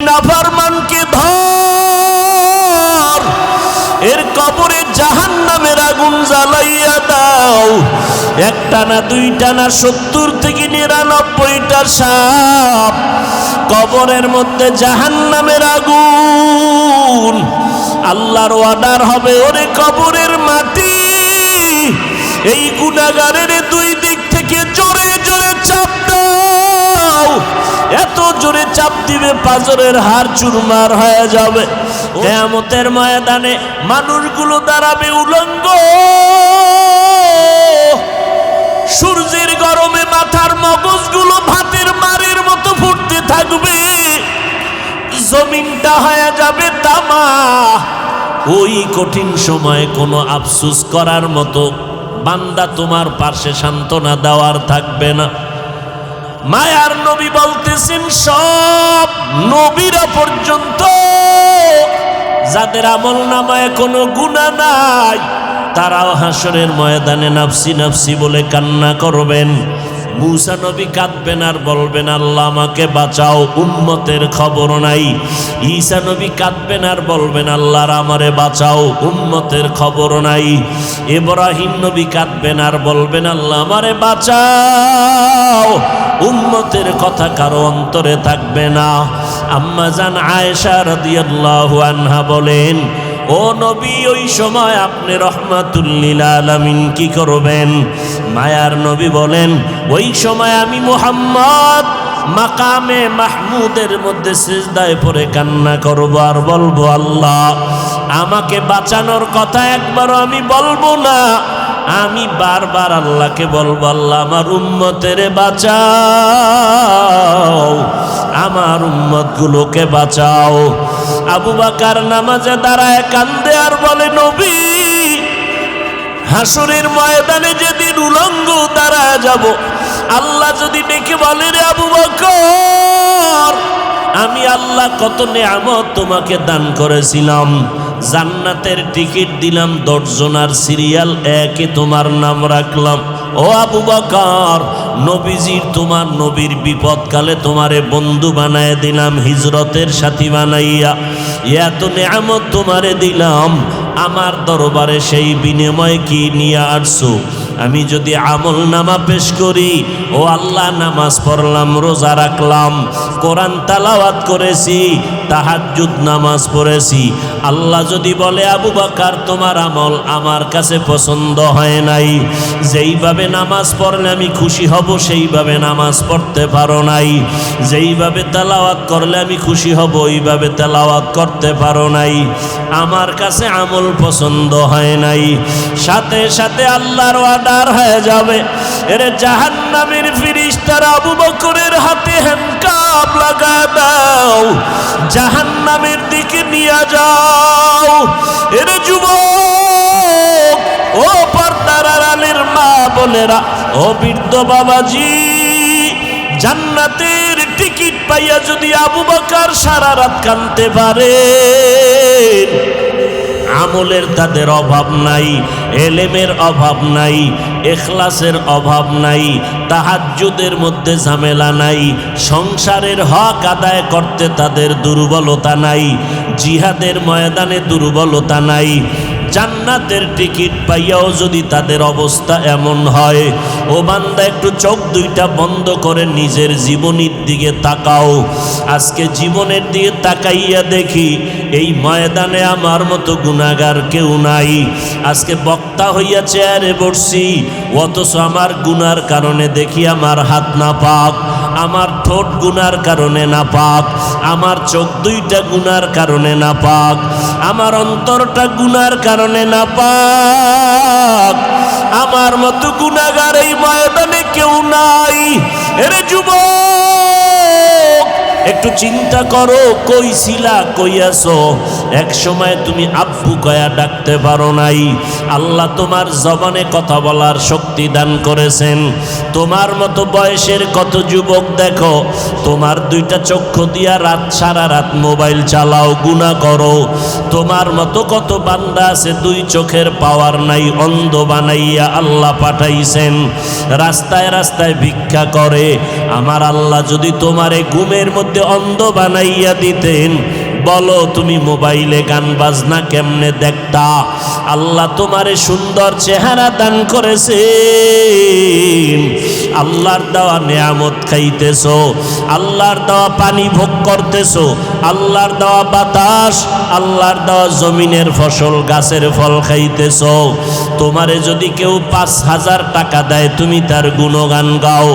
নাফরমানকে ধর, এর কবরে জাহান্নামের আগুন জ্বালাইয়া দাও। একটা না দুইটা না 70 থেকে 99টা সাপ কবরের মধ্যে জাহান্নামের আগুন। আল্লাহর অর্ডার হবে, ওরে কবরের মাটি এই গুনাহগারের দুই দিক থেকে জোরে জোরে চাপ দাও। এত জোরে চাপ দিবে পাঁজরের হাড় চুরমার হয়ে যাবে। কিয়ামতের ময়দানে মানুষগুলো দাঁড়াবে উলঙ্গ, সূর্যের গরমে মাথার মগজগুলো ভাতের মারের মতো ফুটতে থাকবে, জমিনটা হয়ে যাবে তামা। ওই কঠিন সময়ে কোনো আফসোস করার মতো বান্দা তোমার পাশে সান্ত্বনা দেওয়ার থাকবে না। মায়ার নবী বলতেছেন, সব নবীরা পর্যন্ত যাদের আমল নামায় কোনো গুনাহ নাই, তারাও হাসরের ময়দানে নাফসি নাফসি বলে কান্না করবেন। মূসা নবী কাঁদবেন আর বলবেন, আল্লাহ আমাকে বাঁচাও, উম্মতের খবর নাই। ঈসা নবী কাঁদবেন আর বলবেন, আল্লাহর আমারে বাঁচাও, উম্মতের খবর নাই। ইব্রাহিম নবী কাঁদবেন আর বলবেন, আল্লাহ আমারে বাঁচাও, উম্মতের কথা কারো অন্তরে থাকবে না। আম্মা জান আয়েশা রাদিয়াল্লাহু আনহা বলেন, ও নবী, ওই সময় আপনি রহমাতুল লিল আলামিন কি করবেন? মায়ার নবী বলেন, ওই সময় আমি মুহাম্মদ মাকামে মাহমুদের মধ্যে সিজদায় পড়ে কান্না করব আর বলবো, আল্লাহ আমাকে বাঁচানোর কথা একবারও আমি বলবো না, আমি বারবার আল্লাহকে বলবো, আল্লাহ আমার উম্মতের বাঁচাও, আমার উম্মতগুলোকে বাঁচাও। আবু বকর নামাজে দাঁড়ায় কান্দে আর বলে, নবী হাসরের ময়দানে যেদিন উলঙ্গ দাঁড়ায় যাব, আল্লাহ যদি ডেকে বলে, রে আবু বকর, আমি আল্লাহ কত নেয়ামত তোমাকে দান করেছিলাম, জান্নাতের টিকিট দিলাম 10 জনার সিরিয়াল 1-এ তোমার নাম রাখলাম। ও আবু বকর, নবীজির তোমার নবীর বিপদকালে তোমারে বন্ধু বানায় দিলাম, হিজরতের সাথী বানাইয়া এত নেয়ামত তোমারে দিলাম, আমার দরবারে সেই বিনিময় কি নিয়ে আসছো? আমি যদি আমল নামা পেশ করি, ও আল্লাহ নামাজ পড়লাম, রোজা রাখলাম, কোরআন তালাওয়াত করেছি, তাহাজ্জুদ নামাজ পড়েছি, আল্লাহ যদি বলে, আবু বকর তোমার আমল আমার কাছে পছন্দ হয় নাই, যেইভাবে নামাজ পড়লে আমি খুশি হব সেইভাবে নামাজ পড়তে পারো নাই, যেইভাবে তেলাওয়াত করলে আমি খুশি হব ওইভাবে তেলাওয়াত করতে পারো নাই, আমার কাছে আমল পছন্দ হয় নাই, সাথে সাথে আল্লাহর অর্ডার হয়ে যাবে, এর জাহান্নামের ফেরেশতারা আবু বকরের হাতে হ্যান্ডকাপ লাগা দাও, জাহান্নামের দিকে নিয়ে যাও। এর যুবক, ও পর্দার আড়ালের মা বোনেরা, ও বৃদ্ধ বাবাজি, জান্নাতের টিকিট পাইয়া যদি আবু বকর সারা রাত কাঁদতে পারে, আমলের তাদের অভাব নাই, এলেমের অভাব নাই, ইখলাসের অভাব নাই, তাহাজ্জুদের মধ্যে ঝামেলা নাই, সংসারের হক আদায় করতে তাদের দুর্বলতা নাই, জিহাদের ময়দানে দুর্বলতা নাই, জান্নাতের টিকিট পাইয়াও যদি তাদের অবস্থা এমন হয়, ও বান্দা একটু চোখ দুইটা বন্ধ করে নিজের জীবনের দিকে তাকাও। আজকে জীবনের দিকে তাকাইয়া দেখি এই ময়দানে আমার মতো গুনাহগার কেউ নাই। আজকে বক্তা হইয়া চেয়ারে বসছি, অথচ আমার গুনার কারণে দেখি আমার হাত না পাক, আমার ঠোঁট গুনার কারণে না পাক, আমার চোখ দুইটা গুনার কারণে না পাক, আমার অন্তরটা গুনার কারণে না পাক। আমার মতো গুনাহগার এই ময়দানে কেউ নাই। এরে যুবক, একটু চিন্তা করো, কই ছিলা, কই আছো? এক সময় তুমি আব্বু কয়া ডাকতে পারো নাই। আল্লাহ তোমার জবানে কথা বলার শক্তি দান করেছেন। তোমার মতো বয়সের কত যুবক দেখো, তোমার দুইটা চক্ষু দিয়া রাত সারা রাত মোবাইল চালাও, গুনাহ করো। তোমার মতো কত বান্দা আছে দুই চোখের পাওয়ার নাই, অন্ধ বানাইয়া আল্লাহ পাঠাইছেন, রাস্তায় রাস্তায় ভিক্ষা করে। আমার আল্লাহ যদি তোমারে ঘুমের মধ্যে অন্ধ বানাইয়া দিতেন, বলো তুমি মোবাইলে গান বাজনা কেমনে দেখতা? আল্লাহ তোমারে সুন্দর চেহারা দান করেছেন, আল্লাহর দেওয়া নেয়ামত খাইতেছো, আল্লাহর দেওয়া পানি ভোগ করতেছো, আল্লাহর দেওয়া বাতাস, আল্লাহর দেওয়া জমিনের ফসল গাছের ফল খাইতেছো। তোমারে যদি কেউ 5,000 টাকা দেয়, তুমি তার গুণগান গাও।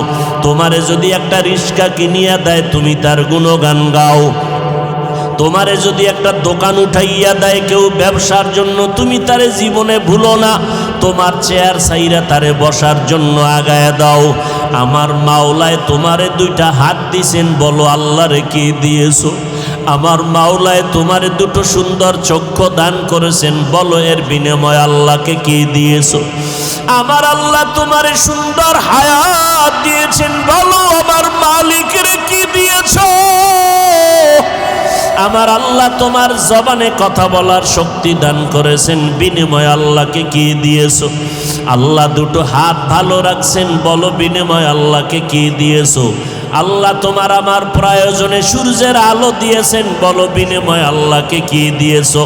তোমারে যদি একটা রিক্সা কিনিয়া দেয়, তুমি তার গুণগান গাও। তোমারে যদি একটা দোকান উঠাইয়া দেয় কেউ ব্যবসার জন্য, তুমি তারে জীবনে ভুলো না, তোমার চেয়ার সাইরা তারে বসার জন্য আগায় দাও। আমার মাওলায় তোমারে দুইটা হাত দিছেন, বলো আল্লাহরে কি দিয়েছো? আমার মাওলায় তোমারে দুটো সুন্দর চক্ষু দান করেছেন, বলো এর বিনিময়ে আল্লাহকে কি দিয়েছো? আমার আল্লাহ তোমারে সুন্দর হায়াত দিয়েছেন, বলো আমার মালিকের কি দিয়েছো? আমার আল্লাহ তোমার জবানে কথা বলার শক্তি দান করেছেন, বিনিময়ে আল্লাহকে কি দিয়েছো? আল্লাহ দুটো হাত ভালো রাখছেন, বলো বিনিময়ে আল্লাহকে কি দিয়েছো? আল্লাহ তোমার আমার প্রয়োজনে সূর্যের আলো দিয়েছেন, বলো বিনিময়ে আল্লাহকে কি দিয়েছো?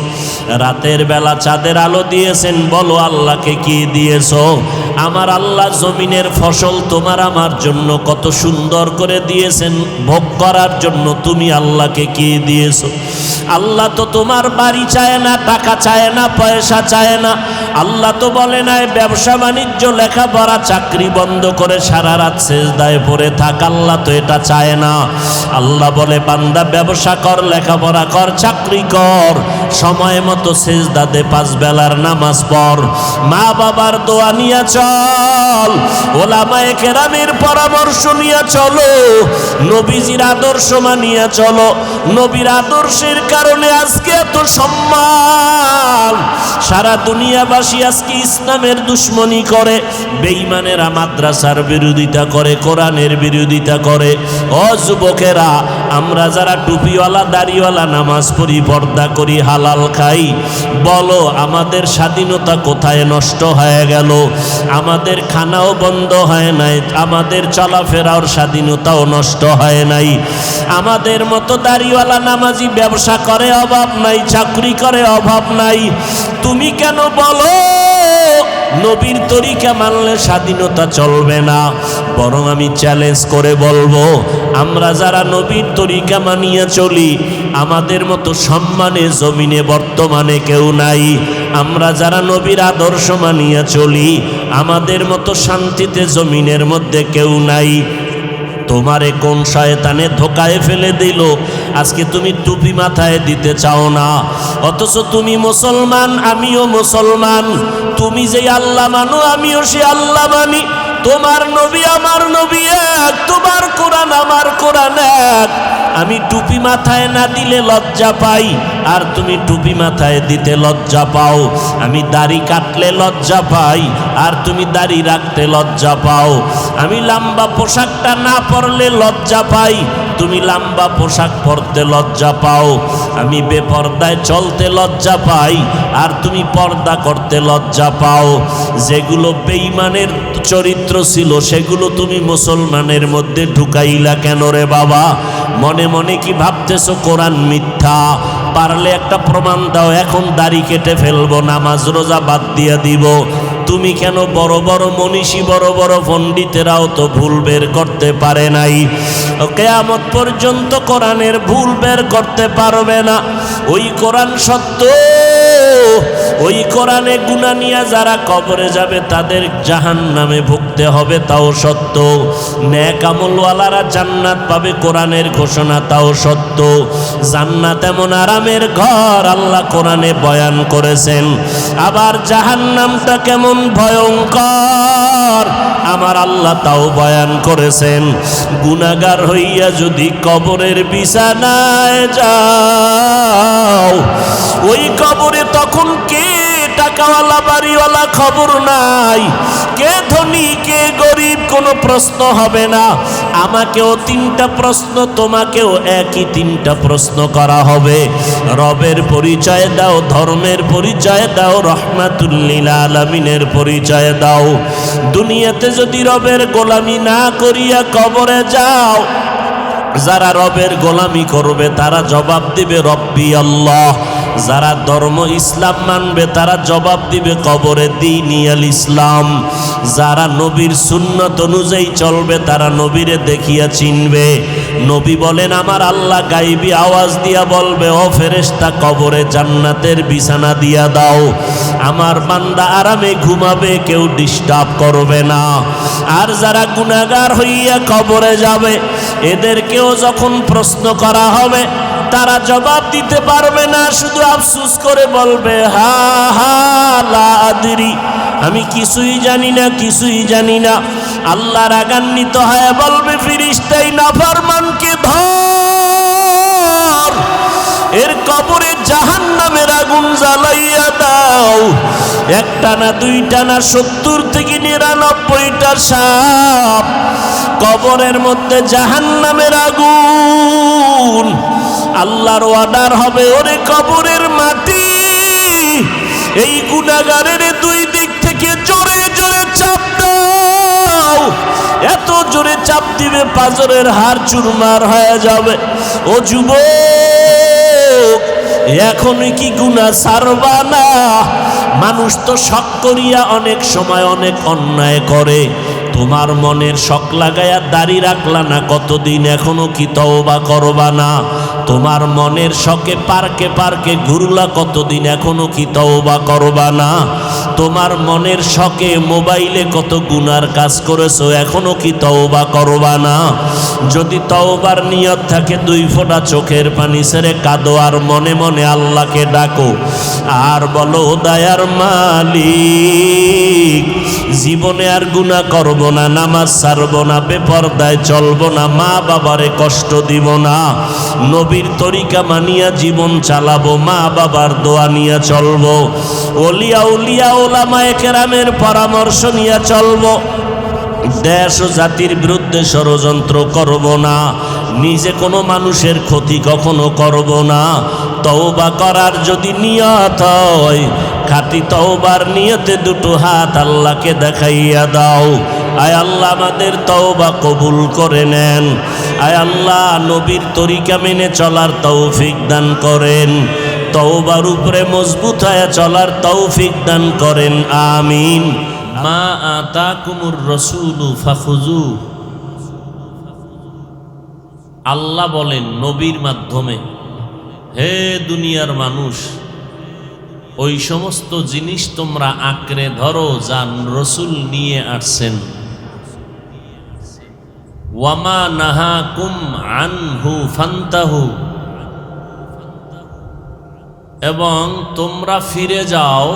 রাতের বেলা চাঁদের আলো দিয়েছেন, বলো আল্লাহকে কি দিয়েছো? আমার আল্লাহ জমিনের ফসল তোমার আমার জন্য কত সুন্দর করে দিয়েছেন, ভোগ করার জন্য তুমি আল্লাহকে কি দিয়েছো? আল্লাহ তো তোমার বাড়ি চায় না, টাকা চায় না, পয়সা চায় না। আল্লাহ তো বলে নাই ব্যবসা বাণিজ্য লেখাপড়া চাকরি বন্ধ করে সারা রাত সেজদায় পড়ে থাক, আল্লাহ তো এটা চায় না। আল্লাহ বলে বান্দা ব্যবসা কর, লেখাপড়া কর, চাকরি কর, সময় মতো সেজদা দে, 5 বেলার নামাজ পড়, মা বাবার দোয়া নিয়ে চল, ওলামায়ে কেরামের পরামর্শ নিয়ে চলো, নবীজির আদর্শ মানিয়ে চলো। নবীর আদর্শের কারণে আজকে এত সম্মান। সারা দুনিয়াবাসী আজকে ইসলামের দুশ্মনী করে, বেঈমানেরা মাদ্রাসার বিরোধিতা করে, কোরআনের বিরোধিতা করে। ও যুবকেরা, আমরা যারা টুপিওয়ালা দাড়িওয়ালা নামাজ পড়ি, পর্দা করি, হালাল খাই, বলো আমাদের স্বাধীনতা কোথায় নষ্ট হয়ে গেল? আমাদের খানাও বন্ধ হয় নাই, আমাদের চলাফেরার স্বাধীনতাও নষ্ট হয় নাই। আমাদের মতো দাড়িওয়ালা নামাজি ব্যবসা করে, অভাব নাই, চাকরি করে, অভাব নাই। তুমি কেন বলো নবীর তরিকা মানলে স্বাধীনতা চলবে না? বরং আমি চ্যালেঞ্জ করে বলবো, আমরা যারা নবীর তরিকা মানিয়ে চলি, আমাদের মতো সম্মানে জমিনে বর্তমানে কেউ নাই। আমরা যারা নবীর আদর্শ মানিয়ে চলি, আমাদের মতো শান্তিতে জমিনের মধ্যে কেউ নাই। তোমারে কোন শয়তানে ধোকায় ফেলে দিল, আজকে তুমি টুপি মাথায় দিতে চাও না, অথচ তুমি মুসলমান, আমিও মুসলমান। তুমি যে আল্লাহ মানো, আমিও সে আল্লাহ মানি। তোমার নবী আমার নবী এক, তোমার কোরআন আমার কোরআন এক। আমি টুপি মাথায় না দিলে লজ্জা পাই, আর তুমি টুপি মাথায় দিতে লজ্জা পাও। আমি দাড়ি কাটলে লজ্জা পাই, আর তুমি দাড়ি রাখতে লজ্জা পাও। আমি লম্বা পোশাকটা না পরলে লজ্জা পাই, তুমি লম্বা পোশাক পরতে লজ্জা পাও। আমি বেপর্দায় চলতে লজ্জা পাই, আর তুমি পর্দা করতে লজ্জা পাও। যেগুলো বেঈমানের চরিত্র ছিল, সেগুলো তুমি মুসলমানের মধ্যে ঢুকাইলা কেন রে বাবা? মনে মনে কি ভাবতেছো কোরআন মিথ্যা? পারলে একটা প্রমাণ দাও, এখন দাড়ি কেটে ফেলবো, নামাজ রোজা বাদ দিয়ে দিব। তুমি কেন? বড় বড় মনীষী, বড় বড় পণ্ডিতেরাও তো ভুল বের করতে পারে নাই। কিয়ামত পর্যন্ত কোরআনের ভুল বের করতে পারবে না। ওই কোরআন সত্য, ওই কোরআনে গুনাহ নিয়ে যারা কবরে যাবে তাদের জাহান্নামে ভুগতে হবে, তাও সত্য। নেক আমলওয়ালারা জান্নাত পাবে, কোরআনের ঘোষণা, তাও সত্য। জান্নাত এমন আরামের ঘর, আল্লাহ কোরআনে বয়ান করেছেন। আবার জাহান্নামটা কেমন ভয়ঙ্কর, আমার আল্লাহ তাও বয়ান করেছেন। গুনাহগার হইয়া যদি কবরের বিছানায় যাও, ওই কবরে তখন কে টাকাওয়ালা বাড়িওয়ালা খবর নাই, কে ধনী কে গরিব কোনো প্রশ্ন হবে না। আমাকেও 3টা প্রশ্ন, তোমাকেও একই 3টা প্রশ্ন করা হবে। রবের পরিচয় দাও, ধর্মের পরিচয় দাও, রহমাতুল লিল আলামিনের পরিচয় দাও। দুনিয়াতে যদি রবের গোলামি না করিয়া কবরে যাও, যারা রবের গোলামি করবে তারা জবাব দিবে রব্বি আল্লাহ। যারা ধর্ম ইসলাম মানবে তারা জবাব দিবে কবরে দীনিয়াল ইসলাম। যারা নবীর সুন্নত অনুযায়ী চলবে তারা নবীরে দেখিয়া চিনবে। নবী বলেন আমার আল্লাহ গাইবী আওয়াজ দিয়া বলবে, ও ফেরেশতা কবরে জান্নাতের বিছানা দিয়া দাও, আমার বান্দা আরামে ঘুমাবে, কেউ ডিস্টার্ব করবে না। আর যারা গুনাহগার হইয়া কবরে যাবে এদেরকেও যখন প্রশ্ন করা হবে তারা জবাব দিতে পারবে না, শুধু আফসোস করে বলবে হা হা লা আদরি, আমি কিছুই জানি না, কিছুই জানি না। আল্লাহ রাগান্বিত হয়ে বলবে ফেরেশতাই নাফরমানকে ধর, এর কবরে জাহান্নামের আগুন জ্বালাইয়া দাও। 1টা না 2টা না 70 থেকে 99টা সাপ কবরের মধ্যে জাহান্নামের আগুন। আল্লাহর অর্ডার হবে, ওরে কবরের মাটি এই গুনাহগারের 2 দিক থেকে জোরে জোরে চাপ দাও। এত জোরে চাপ দিবে পাজরের হাড় চুরমার হয়ে যাবে। ও যুবক, এখনই কি গুনাহ ছাড়বা না? মানুষ তো শখ করিয়া অনেক সময় অনেক অন্যায় করে। তোমার মনের শখ লাগায়া দাড়ি রাখলা না কতদিন, এখনো কি তওবা করবা না? তোমার মনের শখে পার্কে পার্কে ঘুরলা কতদিন, এখনো কি তওবা করবা না? তোমার মনের শখে মোবাইলে কত গুনার কাজ করেছো, এখনো কি তওবা করবা না? যদি তওবার নিয়ত থাকে 2 ফোঁটা চোখের পানি ছেড়ে কাঁদো আর মনে মনে আল্লাহকে ডাকো আর বলো, দয়ার মালিক জীবনে আর গুনাহ করব না, নামাজ ছাড়ব না, বেপরদায় চলব না, মা বাবারে কষ্ট দিব না, নবীর তরিকা মানিয়া জীবন চালাবো, মা বাবার দোয়া নিয়ে চলবো, ওলিয়া উলিয়া ওলামায়ে কেরামের পরামর্শ নিয়ে চলবো, দেশ ও জাতির বিরুদ্ধে ষড়যন্ত্র করব না, নিজে কোনো মানুষের ক্ষতি কখনো করব না। তওবা করার যদি নিয়ত হয়, খাঁটি তওবার নিয়তে 2টো হাত আল্লাহকে দেখাইয়া দাও। আয় আল্লাহ আমাদের তওবা কবুল করে নেন। আয় আল্লাহ নবীর তরিকা মেনে চলার তৌফিক দান করেন, তওবার উপরে মজবুত হয়ে চলার তৌফিক দান করেন, আমিন। মা আতাকুমুর রাসূলু ফাখুযু। আল্লাহ বলেন নবীর মাধ্যমে, হে দুনিয়ার মানুষ, ওই সমস্ত জিনিস তোমরা আঁকড়ে ধরো যা রসুল নিয়ে আসছেন। ওয়ামা নাহাকুম আনহু ফান্তাহু, এবং তোমরা ফিরে যাও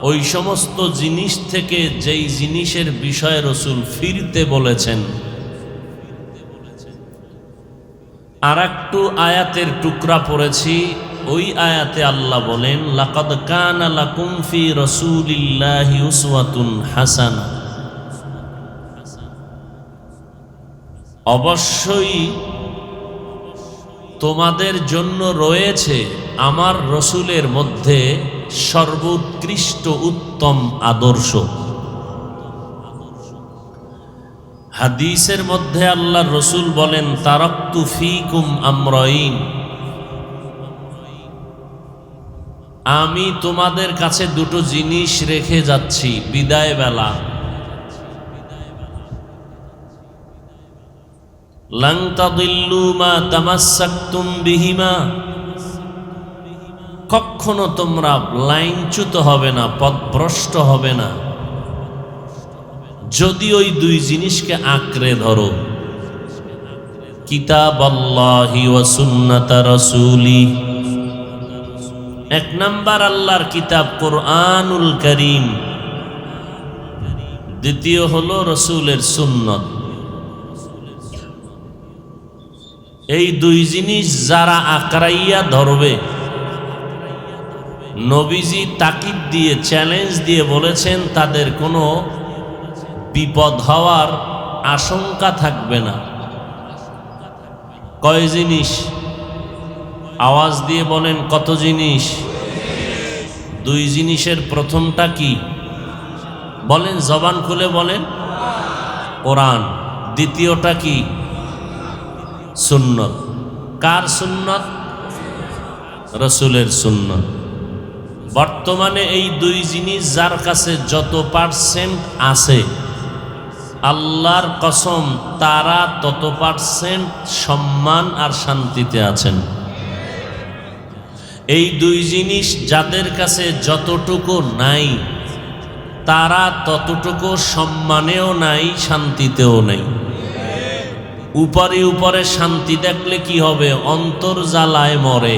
ওই সমস্ত জিনিস থেকে যেই জিনিসের বিষয়ে রসুল ফিরতে বলেছেন। আর একটু আয়াতের টুকরা পড়েছি, ওই আয়াতে আল্লাহ বলেন, লাকাদ কানা লাকুম ফি রাসূলিল্লাহি উসওয়াতুন হাসানা, অবশ্যই তোমাদের জন্য রয়েছে আমার রসুলের মধ্যে সর্বোৎকৃষ্ট উত্তম আদর্শ। হাদিসের মধ্যে আল্লাহর রসুল বলেন, তারাকতু ফিকুম আমরাইন, আমি তোমাদের কাছে 2টো জিনিস রেখে যাচ্ছি বিদায় বেলা। লান তাদিল্লু মা তামাসসাকতুম বিহিমা, কখনো তোমরা লাইনচ্যুত হবে না, পথভ্রষ্ট হবে না যদি ওই 2 জিনিসকে আঁকড়ে ধরো। কিতাবাল্লাহি ওয়া সুন্নাতা রাসূলি, 1 নাম্বার আল্লাহর কিতাব কোরআনুল কারীম, দ্বিতীয় হলো রসুলের সুন্নত। এই 2 জিনিস যারা আঁকড়াইয়া ধরবে নবীজি তাকিদ দিয়ে চ্যালেঞ্জ দিয়ে বলেছেন তাদের কোনো বিপদ হওয়ার আশঙ্কা থাকবে না। কয় জিনিস? আওয়াজ দিয়ে বলেন কত জিনিস? দুই জিনিসের প্রথমটা কি বলেন? জবান খুলে বলেন কোরআন। দ্বিতীয়টা কি? সুন্নত। কার সুন্নত? রাসূলের সুন্নত। বর্তমানে এই দুই জিনিস যার কাছে যত পার্সেন্ট আছে, আল্লাহর কসম তারা তত পার্সেন্ট সম্মান আর শান্তিতে আছেন। এই দুই জিনিস যাদের কাছে যতটুকু নাই, তারা ততটুকু সম্মানেও নাই, শান্তিতেও নেই। উপরে উপরে শান্তি দেখলে কি হবে? অন্তর জ্বালায় মরে।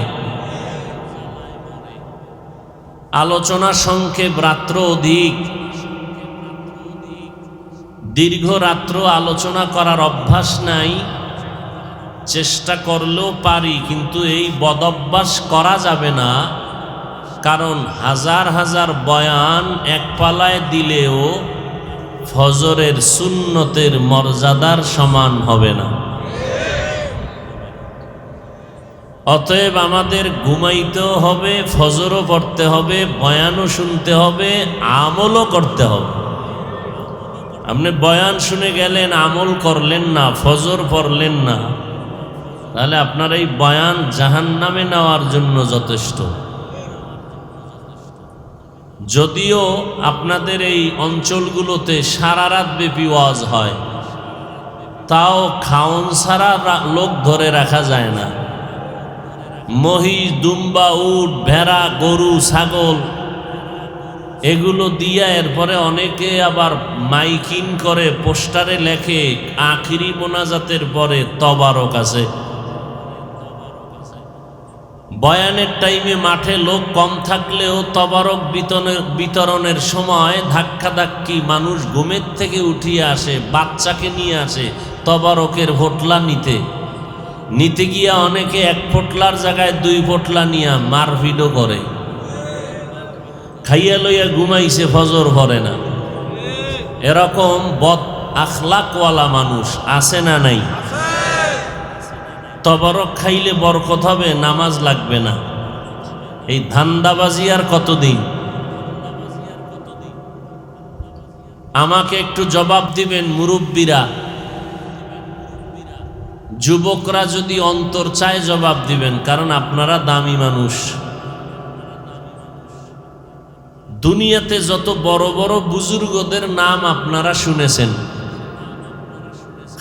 আলোচনা সংক্ষেপ, রাত্র অধিক, দীর্ঘ রাত্র আলোচনা করার অভ্যাস নাই। চেষ্টা করলেও পারি, কিন্তু এই বদঅভ্যাস করা যাবে না। কারণ হাজার হাজার বয়ান এক পালায় দিলেও ফজরের সুন্নতের মর্যাদার সমান হবে না। অতএব আমাদের ঘুমাইতেও হবে, ফজরও পড়তে হবে, বয়ানও শুনতে হবে, আমলও করতে হবে। আপনি বয়ান শুনে গেলেন, আমল করলেন না, ফজর পড়লেন না, তাহলে আপনার এই বয়ান জাহান্নামে নেওয়ার জন্য যথেষ্ট। যদিও আপনাদের এই অঞ্চলগুলোতে সারা রাত ব্যাপী ওয়াজ হয়, তাও খাওন ছাড়া লোক ধরে রাখা যায় না। মহিষ, দুম্বা, উট, ভেড়া, গরু, ছাগল এগুলো দিয়া এরপরে অনেকে আবার মাইকিং করে, পোস্টারে লেখে আখিরি মোনাজাতের পরে তবারক আছে। বয়ানের টাইমে মাঠে লোক কম থাকলেও তবারক বিতরণের সময় ধাক্কাধাক্কি, মানুষ ঘুমের থেকে উঠিয়ে আসে, বাচ্চাকে নিয়ে আসে তবারকের ভোটলা নিতে গিয়া অনেকে এক পোটলার জায়গায় দুই পোটলা নিয়ে মারপিটও করে। খাইয়া লইয়া ঘুমাইছে, ফজর পড়ে না। এরকম বদ আখলাকওয়ালা মানুষ আছে না নাই? তবারক খাইলে বরকত হবে, নামাজ লাগবে না। এই ধান্দাবাজি আর কতদিন? আমাকে একটু জবাব দিবেন মুরব্বীরা। যুবকরা যদি অন্তর চায় জবাব দিবেন, কারণ আপনারা দামি মানুষ। দুনিয়াতে যত বড় বড় বুজুর্গদের নাম আপনারা শুনেছেন,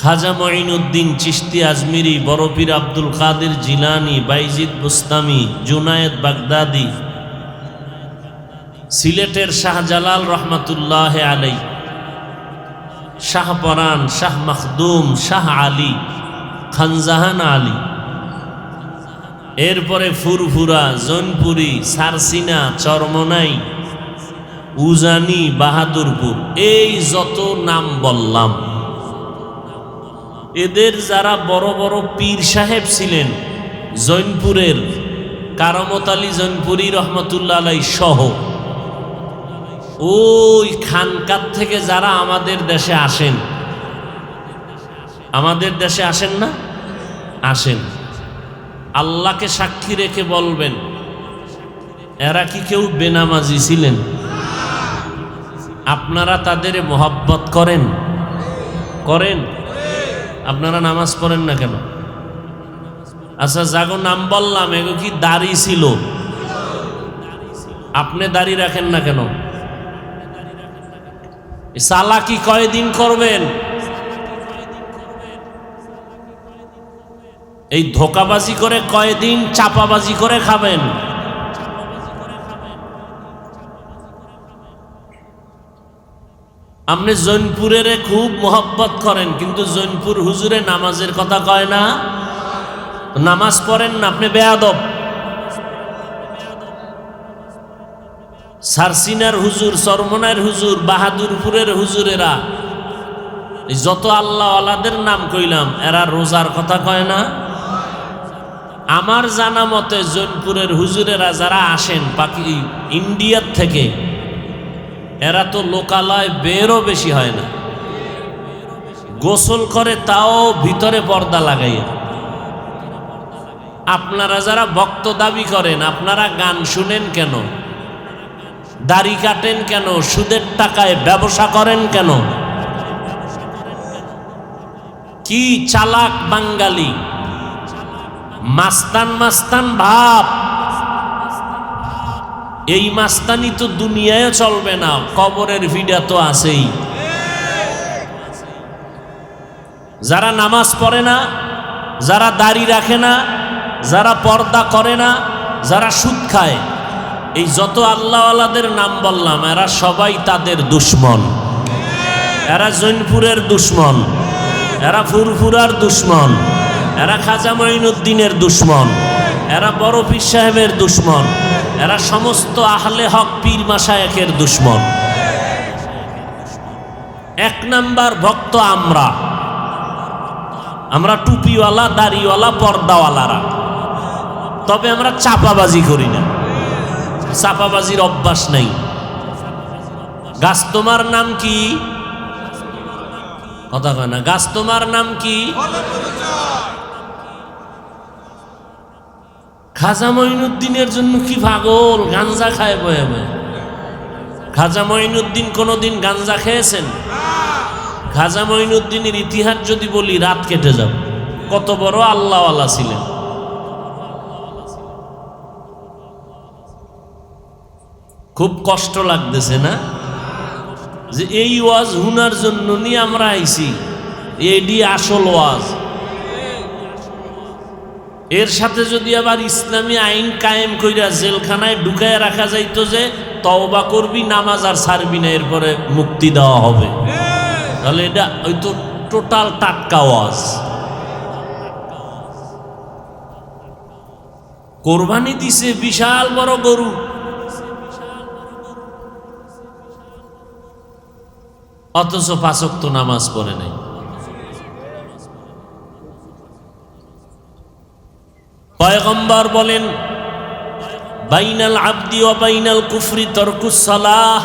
খাজা মঈনুদ্দিন চিশতি আজমিরি, বড় পীর আব্দুল কাদের জিলানী, বাইজিদ বুস্তামি, জুনায়েদ বাগদাদি, সিলেটের শাহজালাল রহমাতুল্লাহ আলাই, শাহপরান, শাহ মখদুম, শাহ আলী, খানজাহান আলী, এরপরে ফুরফুরা, জৈনপুরি, সারসিনা, চরমনাই, উজানি, বাহাদুরপুর, এই যত নাম বললাম, এদের যারা বড় বড় পীর সাহেব ছিলেন, জৈনপুরের কারামত আলী জৈনপুরি রহমতুল্লাহ আলাই সহ, ওই খানকাত থেকে যারা আমাদের দেশে আসেন, আমাদের দেশে আসেন না? আসেন। আল্লাহকে সাক্ষী রেখে বলবেন, এরা কি কেউ বেনামাজি ছিলেন? আপনারা তাদের মোহাব্বত করেন? করেন? আপনারা নামাজ পড়েন না কেন? আচ্ছা, যাগো নাম বললাম, এগো কি দাড়ি ছিল? আপনি দাড়ি রাখেন না কেন? চালাকি কয়দিন করবেন? এই ধোকাবাজি করে কয়দিন চাপাবাজি করে খাবেন? আপনি জৈনপুরের খুব মোহব্বত করেন, কিন্তু জৈনপুর হুজুরে নামাজের কথা কয় না, নামাজ পড়েন না, আপনি বেয়াদব। সারসিনার হুজুর, চরমনার হুজুর, বাহাদুরপুরের হুজুরেরা, যত আল্লাহ আলাদের নাম কইলাম, এরা রোজার কথা কয় না। আমার জানা মতে জৈনপুরের হুজুরেরা যারা আসেন ইন্ডিয়ার থেকে, এরা তো লোকালয় বেরও বেশি হয় না, গোসল করে তাও ভিতরে পর্দা লাগাইয়া। আপনারা যারা ভক্ত দাবি করেন, আপনারা গান শুনেন কেন, দাড়ি কাটেন কেন, সুদের টাকায় ব্যবসা করেন কেন? কি চালাক বাঙালি, মাস্তান মাস্তান ভাব। এই মাস্তানি তো দুনিয়ায় চলবে না, কবরের ভিড়া তো আছেই। যারা নামাজ পড়ে না, যারা দাড়ি রাখে না, যারা পর্দা করে না, যারা সুদ খায়, এই যত আল্লাহওয়ালাদের নাম বললাম, এরা সবাই তাদের দুশ্মন। এরা জৈনপুরের দুশ্মন, এরা ফুরফুরার দুশ্মন, এরা খাজা মঈনুদ্দিনের দুশ্মন, এরা বড় পীর সাহেবের দুশ্মন, এরা সমস্ত আহলে হক পীর মাশায়েখের দুশ্মন। এক নাম্বার ভক্ত আমরা টুপিওয়ালা, দাড়িওয়ালা, পর্দাওয়ালারা। তবে আমরা চাপাবাজি করি না, চাপাবাজির অভ্যাস নেই। গাছ তোমার নাম কি? কথা কয় না। গাছ তোমার নাম কি? খাজা মঈনুদ্দিনের জন্য কি পাগল, গাঞ্জা খায় বয়ে বয়ে। খাজা মঈনুদ্দিন কোনোদিন গাঞ্জা খেয়েছেন? খাজা মঈনুদ্দিনের ইতিহাস যদি বলি রাত কেটে যাব। কত বড় আল্লাহওয়ালা ছিলেন। খুব কষ্ট লাগতেছে না যে এই ওয়াজ হুনার জন্য নিয়ে আমরা আইছি, এডি আসল ওয়াজ। এর সাথে যদি আবার ইসলামী আইন কায়েম কইরা জেলখানায় ঢুকায় রাখা যাইতো যে তওবা করবি, নামাজ আর ছাড়বি না, এরপরে মুক্তি দেওয়া হবে, তাহলে এটা ওই তো টোটাল টাটকা ওয়াজ। কোরবানি দিছে বিশাল বড় গরু, অথচ 5 ওয়াক্ত নামাজ পড়ে নাই। পয়গম্বর বলেন, বাইনাল আবদি ওয়া বাইনাল কুফরি তারকুস সালাহ।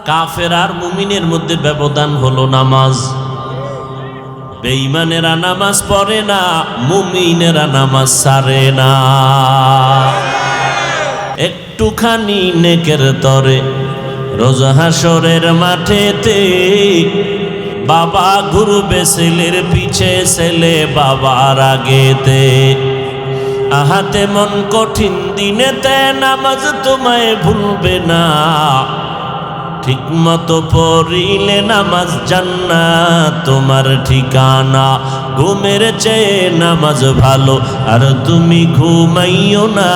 কাফের আর মুমিনের মধ্যে ব্যবধান হলো নামাজ। বেঈমানেরা নামাজ পড়ে না, মুমিনেরা নামাজ ছাড়ে না। একটুখানি নেকের তরে রোজ হাসরের মাঠেতে বাবা ঘুরবে ছেলের পিছে, ছেলে বাবার আগেতে। আহাতে মন কঠিন দিনেতে নামাজ তোমায় ভুলবে না। ঠিক মতো পড়িলে নামাজ জান্নাত তোমার ঠিকানা। ঘুমের চেয়ে নামাজ ভালো আর তুমি ঘুমাইও না।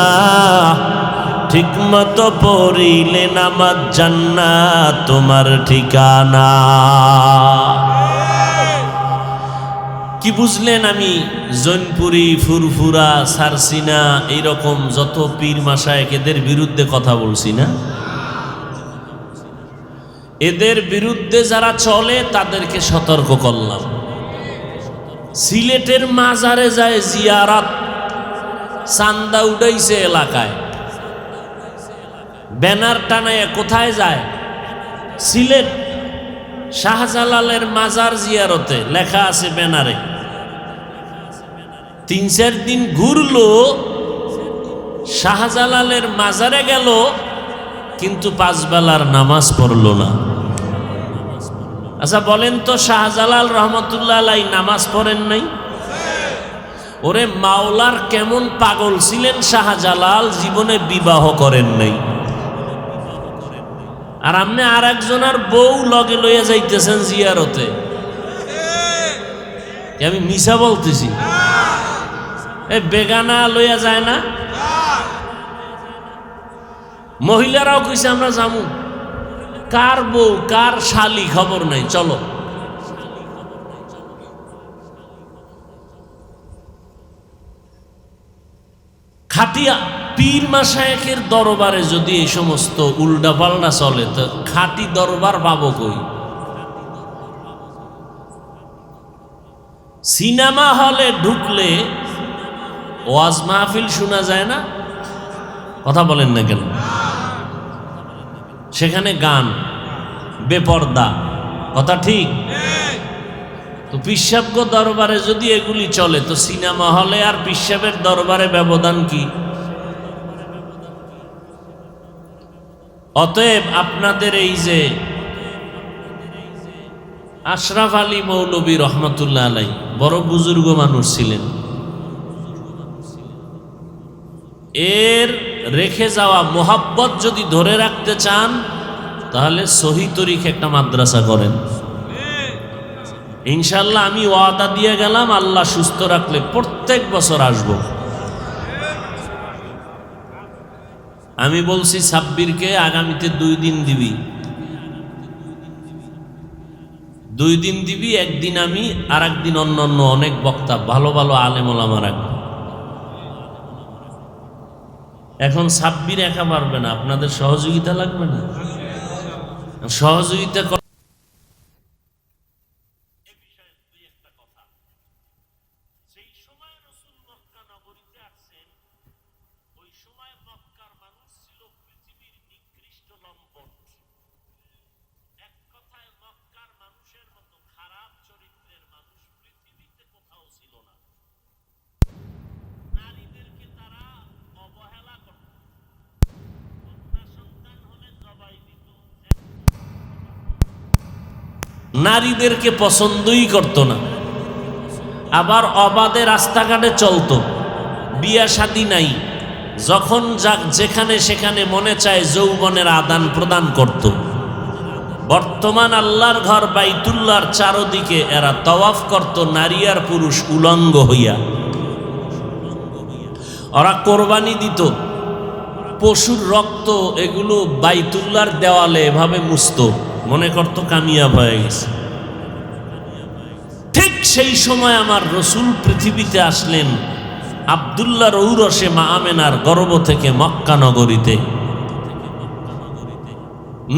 ঠিক মতো পড়িলে নামাজ জান্নাত তোমার ঠিকানা। কি বুঝলেন? আমি জৈনপুরি, ফুরফুরা, সারসিনা এইরকম যত পীর মাশায়েখ এদের বিরুদ্ধে কথা বলছি না। এদের বিরুদ্ধে যারা চলে তাদেরকে সতর্ক করলাম। সিলেটের মাজারে যায় জিয়ারাত, চান্দা উঠাইছে এলাকায়, ব্যানার টানায় কোথায় যায়? সিলেট শাহজালালের মাজার জিয়ারতে লেখা আছে ব্যানারে। 3-4 দিন ঘুরলো, শাহজালালের মাজারে গেল, কিন্তু 5 বেলার নামাজ পড়ল না। আচ্ছা বলেন তো, শাহজালাল রহমতুল্লাহ আলাইহি নামাজ পড়েন নাই? ওরে মাওলার কেমন পাগল ছিলেন শাহজালাল, জীবনে বিবাহ করেন নাই। আর আপনি আর একজনের বউ লগে লইয়া যাইতেছেন জিয়ারতে। আমি মিছা বলতেছি? এ বেগানা লইয়া যায় না? মহিলারাও কইছে আমরা যামু। কার বউ কার শালি খবর নাই, চলো। খাটিয়া পীর মাশায়েখের দরবারে যদি এই সমস্ত উল্টাপাল্টা চলে, তো খাঁটি দরবার পাবো কই? সিনেমা হলে ঢুকলে ওয়াজ মাহফিল শোনা যায় না? কথা বলেন না কেন? সেখানে গান, বেপর্দা, কথা ঠিক? তো পিসাবগ দরবারে যদি এগুলি চলে, তো সিনেমা হলে আর পিসাবের দরবারে ব্যবধান কি? অতএব আপনাদের এই যে আশরাফ আলী মৌলবী রহমতুল্লাহ আলাই বড় বুজুর্গ মানুষ ছিলেন, এর রেখে যাওয়া মোহাব্বত যদি ধরে রাখতে চান তাহলে সহি তরিকে একটা মাদ্রাসা করেন। ইনশাল্লাহ আমি ওয়াদা দিয়ে গেলাম, আল্লাহ সুস্থ রাখলে প্রত্যেক বছর আসব। আমি বলছি সাব্বিরকে আগামীতে 2 দিন দিবি, 2 দিন দিবি, একদিন আমি আর একদিন অন্য অন্য অনেক বক্তা ভালো ভালো আলেম ওলামা রাখবো। এখন সাব্বির একা পারবে না, আপনাদের সহযোগিতা লাগবে না? সহযোগিতা নারীদেরকে পছন্দই করত না, আবার অবাধে রাস্তাঘাটে চলতো, বিয়া শাদী নাই, যখন যাক যেখানে সেখানে মনে চায় যৌবনের আদান প্রদান করত। বর্তমান আল্লাহর ঘর বাইতুল্লাহর চারদিকে এরা তওয়াফ করত নারী আর পুরুষ উলঙ্গ হইয়া। ওরা কোরবানি দিত, পশুর রক্ত এগুলো বাইতুল্লাহর দেওয়ালে এভাবে মুছত, মনে করত কামিয়াব হয়ে গেছে। ঠিক সেই সময় আমার রসুল পৃথিবীতে আসলেন আব্দুল্লাহর ঔরসে মা আমেনার গর্ভ থেকে মক্কা নগরীতে।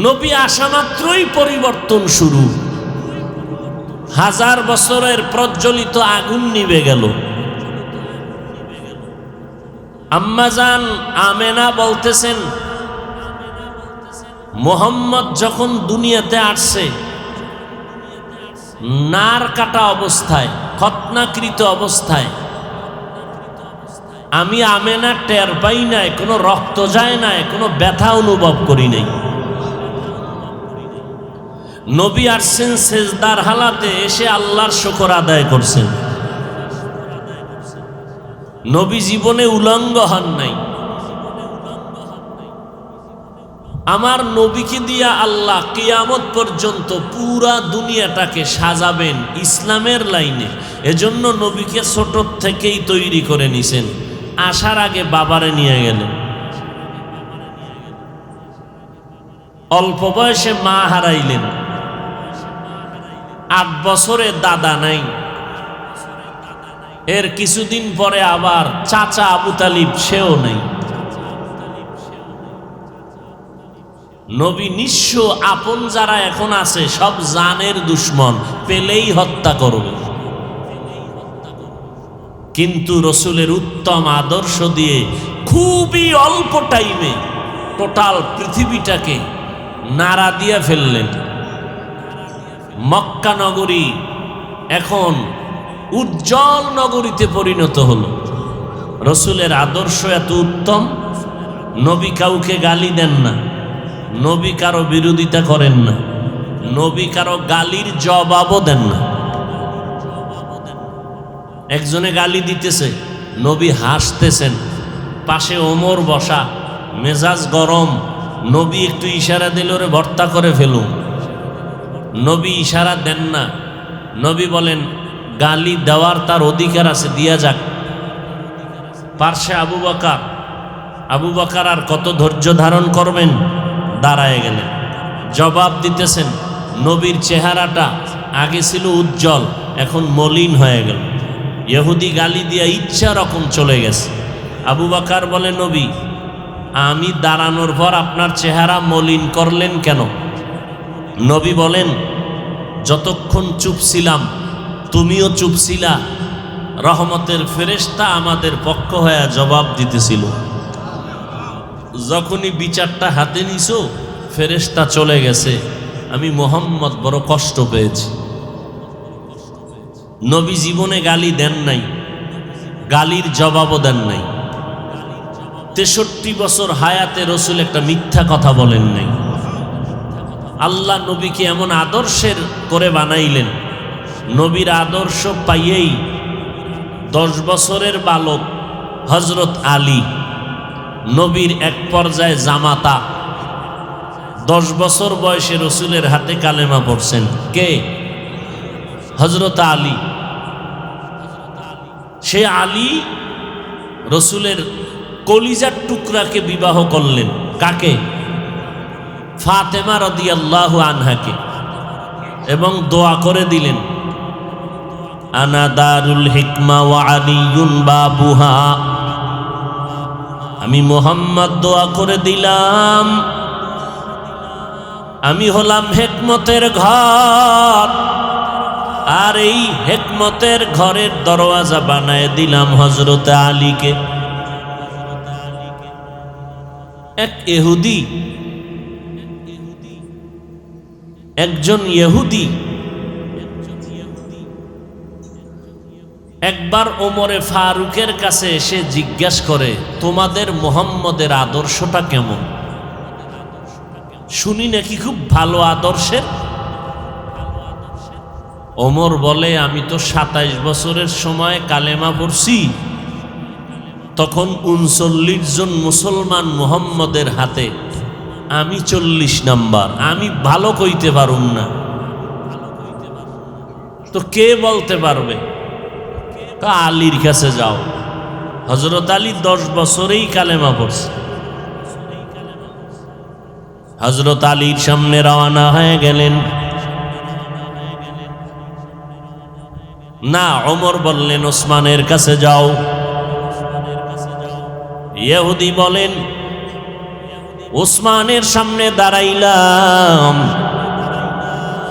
নবী আসা মাত্রই পরিবর্তন শুরু, 1000 বছরের প্রজ্বলিত আগুন নিভে গেল। আম্মাজান আমেনা বলতেছেন, মোহাম্মদ যখন দুনিয়াতে আসছে নার কাটা অবস্থায়, খতনাকৃত অবস্থায়, আমি আমেনা টের পাই নাই, কোনো রক্ত যায় নাই, কোনো ব্যথা অনুভব করি নাই। নবী আসছেন সেজদার হালাতে, এসে আল্লাহর শুকর আদায় করছেন। নবী জীবনে উলঙ্গ হন নাই। আমার নবীকে দিয়া আল্লাহ কিয়ামত পর্যন্ত পুরা দুনিয়াটাকে সাজাবেন ইসলামের লাইনে, এজন্য নবীকে ছোট থেকেই তৈরি করে নিছেন। আসার আগে বাবারে নিয়ে গেলেন, অল্প বয়সে মা হারাইলেন, 8 বছরে দাদা নাই। এর কিছুদিন পরে আবার চাচা আবু তালিব, সেও নেই। নবী নিঃস্ব, আপন যারা এখন আছে সব জানের দুশ্মন, পেলেই হত্যা করবে। কিন্তু রসুলের উত্তম আদর্শ দিয়ে খুবই অল্প টাইমে টোটাল পৃথিবীটাকে নাড়া দিয়ে ফেললেন। মক্কা নগরী এখন উজ্জ্বল নগরীতে পরিণত হলো। রসুলের আদর্শ এত উত্তম, নবী কাউকে গালি দেন না, নবী কারো বিরোধিতা করেন না, নবী কারো গালির জবাবও দেন না। একজনে গালি দিতেছে, নবী হাসতেছেন, পাশে ওমর বসা, মেজাজ গরম, নবী একটু ইশারা দিল, রে ভর্তা করে ফেলুন। নবী ইশারা দেন না, নবী বলেন গালি দেওয়ার তার অধিকার আছে, দিয়া যাক। পার্শ্বে আবু বকর আর কত ধৈর্য ধারণ করবেন, দাঁড়ায় গেলেন, জবাব দিতেছেন। নবীর চেহারাটা আগে ছিল উজ্জ্বল, এখন মলিন হয়ে গেল। ইহুদি গালি দিয়া ইচ্ছা রকম চলে গেছে। আবু বকর বলে, নবী আমি দাঁড়ানোর পর আপনার চেহারা মলিন করলেন কেন? নবী বলেন, যতক্ষণ চুপ ছিলাম তুমিও চুপ ছিলা, রহমতের ফেরেশতা আমাদের পক্ষ হয়ে জবাব দিতেছিল। যখনই বিচারটা হাতে নিছো ফেরেশতা চলে গেছে, আমি মুহাম্মদ বড় কষ্ট পেয়েছি। নবী জীবনে গালি দেন নাই, গালির জবাবও দেন নাই। 63 বছর হায়াতে রসুল একটা মিথ্যা কথা বলেন নাই। আল্লাহ নবীকে এমন আদর্শের করে বানাইলেন, নবীর আদর্শ পাইয়েই 10 বছরের বালক হযরত আলী, নবীর এক পর্যায়ে জামাতা, 10 বছর বয়সে রসুলের হাতে কালেমা পড়ছেন। কে? হযরত আলী। সে আলী রসুলের কলিজার টুকরাকে বিবাহ করলেন। কাকে? ফাতেমা রাদিয়াল্লাহু আনহাকে। এবং দোয়া করে দিলেন, আনা দারুল হিকমা ওয়া আলিয়ুন বাবুহা। আমি মুহাম্মদ দোয়া করে দিলাম, আমি হলাম হিকমতের ঘর, আর এই হিকমতের ঘরের দরওয়াজা বানায় দিলাম হযরত আলীকে। এক ইহুদি, একজন ইহুদি একবার ওমরে ফারুকের কাছে এসে জিজ্ঞাসা করে, তোমাদের মুহাম্মদের আদর্শটা কেমন? শুনি নাকি খুব ভালো আদর্শের। ওমর বলে, আমি তো 27 বছরের সময় কালেমা পড়ছি, তখন 39 জন মুসলমান মুহাম্মদের হাতে, আমি 40 নাম্বার, আমি ভালো কইতে পারুম না। তো কে বলতে পারবে? আলীর কাছে যাও। হযরত আলী 10 বছরেই কালেমা পড়ছে। হযরত আলীর সামনে রওনা হয়ে গেলেন। না, ওমর বললেন ওসমানের কাছে যাও। ইহুদি বলেন, ওসমানের সামনে দাঁড়াইলাম।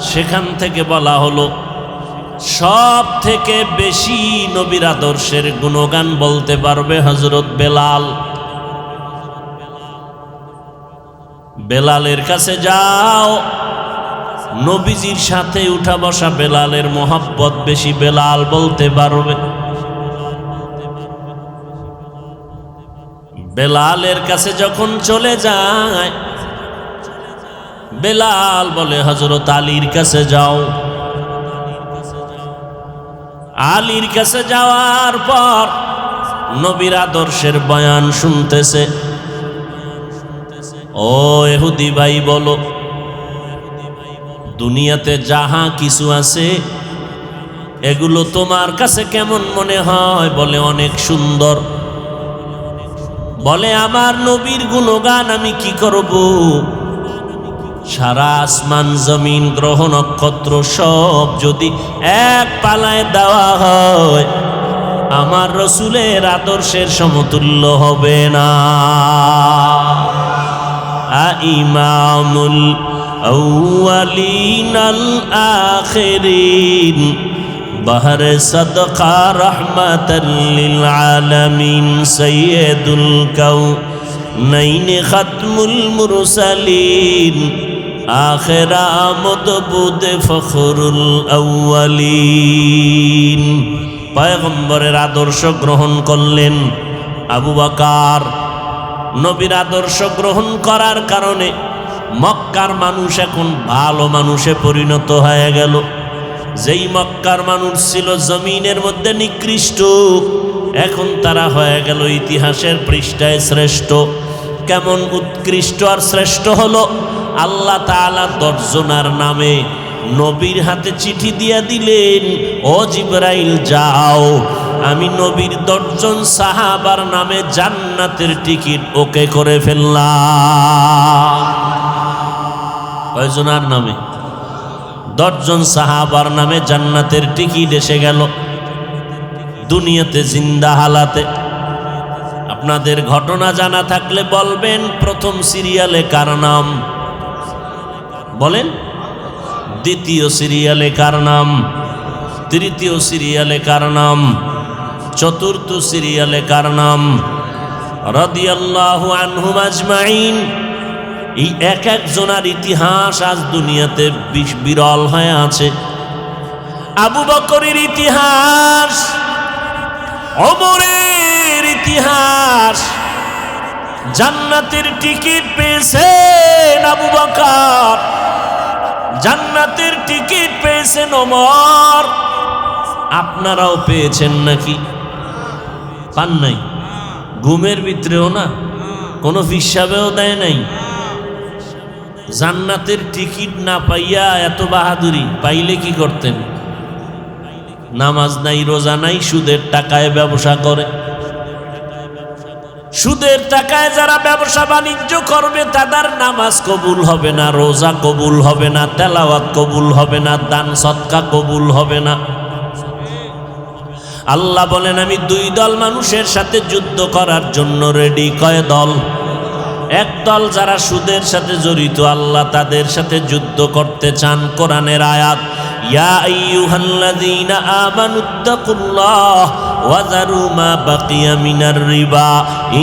সেখান থেকে বলা হলো, সব থেকে বেশি নবীর আদর্শের গুণগান বলতে পারবে হযরত বেলাল। বেলালের কাছে যাও। নবীজির সাথে উঠা বসা বেলালের মোহাব্বত বেশি, বেলাল বলতে পারবে। বেলালের কাছে যখন চলে যায়, বেলাল বলে হযরত আলীর কাছে যাও। আলীর কাছে যাওয়ার পর নবীর আদর্শের বয়ান শুনতেছে। ও ইহুদি ভাই, বলো, দুনিয়াতে যাহা কিছু আছে এগুলো তোমার কাছে কেমন মনে হয়? বলে, অনেক সুন্দর। বলে, আমার নবীর গুণগান আমি কি করব? সারা আসমান জমিন গ্রহ নক্ষত্র সব যদি এক পালায় দেওয়া হয়, আমার রসুলের আদর্শের সমতুল্য হবে না। ইমামুল আউয়ালিন আল আখিরিন বাহরে সাদকা রাহমাতাল লিল আলামিন সাইয়্যিদুল কাউনাইন খাতমুল মুরসালিন আখিরা আমদ বুদে ফখরুল আউয়ালিন। পয়গম্বরের আদর্শ গ্রহণ করলেন আবু বকর। নবীর আদর্শ গ্রহণ করার কারণে মক্কার মানুষ এখন ভালো মানুষে পরিণত হয়ে গেল। যেই মক্কার মানুষ ছিল জমিনের মধ্যে নিকৃষ্ট, এখন তারা হয়ে গেল ইতিহাসের পৃষ্ঠায় শ্রেষ্ঠ। কেমন উৎকৃষ্ট আর শ্রেষ্ঠ হলো? আল্লাহ তাআলা 10 জনার নামে নবীর হাতে চিঠি দিয়ে দিলেন, ও জিবরাইল যাও, আমি নবীর 10 জন সাহাবার নামে জান্নাতের টিকিট ওকে করে ফেললাম। কয়জনার নামে? 10 জন সাহাবার নামে জান্নাতের টিকিট এসে গেল দুনিয়াতে জিন্দা হালাতে। আপনাদের ঘটনা জানা থাকলে বলবেন, প্রথম সিরিয়ালে কার নাম? বলেন। দ্বিতীয় সিরিয়ালে কার নাম? তৃতীয় সিরিয়ালে কার নাম? চতুর্থ সিরিয়ালে কার নাম? রাদিয়াল্লাহু আনহুম আজমাইন। এই এক একজনের ইতিহাস আজ দুনিয়াতে বিরল হয়ে আছে। আবু বকরের ইতিহাস, ওমরের ইতিহাস। জান্নাতের টিকিট পেয়েছেন আবু বকর, জান্নাতের টিকিট পেয়েছেন ওমর। আপনারাও পেয়েছেন নাকি? পান নাই? ঘুমের ভিতরেও না, কোনো হিসাবেও দেয় নাই। জান্নাতের টিকিট না পাইয়া এত বাহাদুরি, পাইলে কি করতেন? নামাজ নাই, রোজা নাই, সুদের টাকায় ব্যবসা করে। সুদের টাকায় যারা ব্যবসা বাণিজ্য করবে তাদের নামাজ কবুল হবে না, রোজা কবুল হবে না, তেলাওয়াত কবুল হবে না, দান সদকা কবুল হবে না। আল্লাহ বলেন আমি দুই দল মানুষের সাথে যুদ্ধ করার জন্য রেডি। কয় দল? এক দল যারা সুদের সাথে জড়িত, আল্লাহ তাদের সাথে যুদ্ধ করতে চান। কোরআনের আয়াত, ইয়া আইয়ুহাল্লাযীনা আমানুত্তাকুল্লাহ ওয়া যারু মা বাকিয়া মিনার রিবা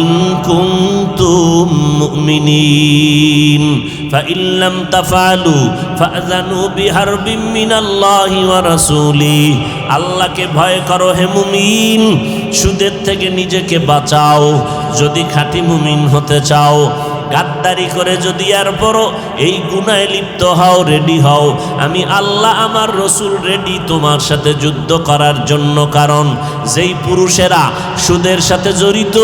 ইন কুনতুম মুমিনিন ফাইন লাম তাফআলু ফাযানু বিহারবিন মিনাল্লাহি ওয়া রাসূলিহি। আল্লাহকে ভয় করো হে মুমিন, সুদের থেকে নিজেকে বাঁচাও যদি খাঁটি মুমিন হতে চাও। গাদ্দারি করে যদি এরপরও এই গুনাহে লিপ্ত হও, রেডি হও, আমি আল্লাহ আমার রসুল রেডি তোমার সাথে যুদ্ধ করার জন্য। কারণ যেই পুরুষেরা সুদের সাথে জড়িত,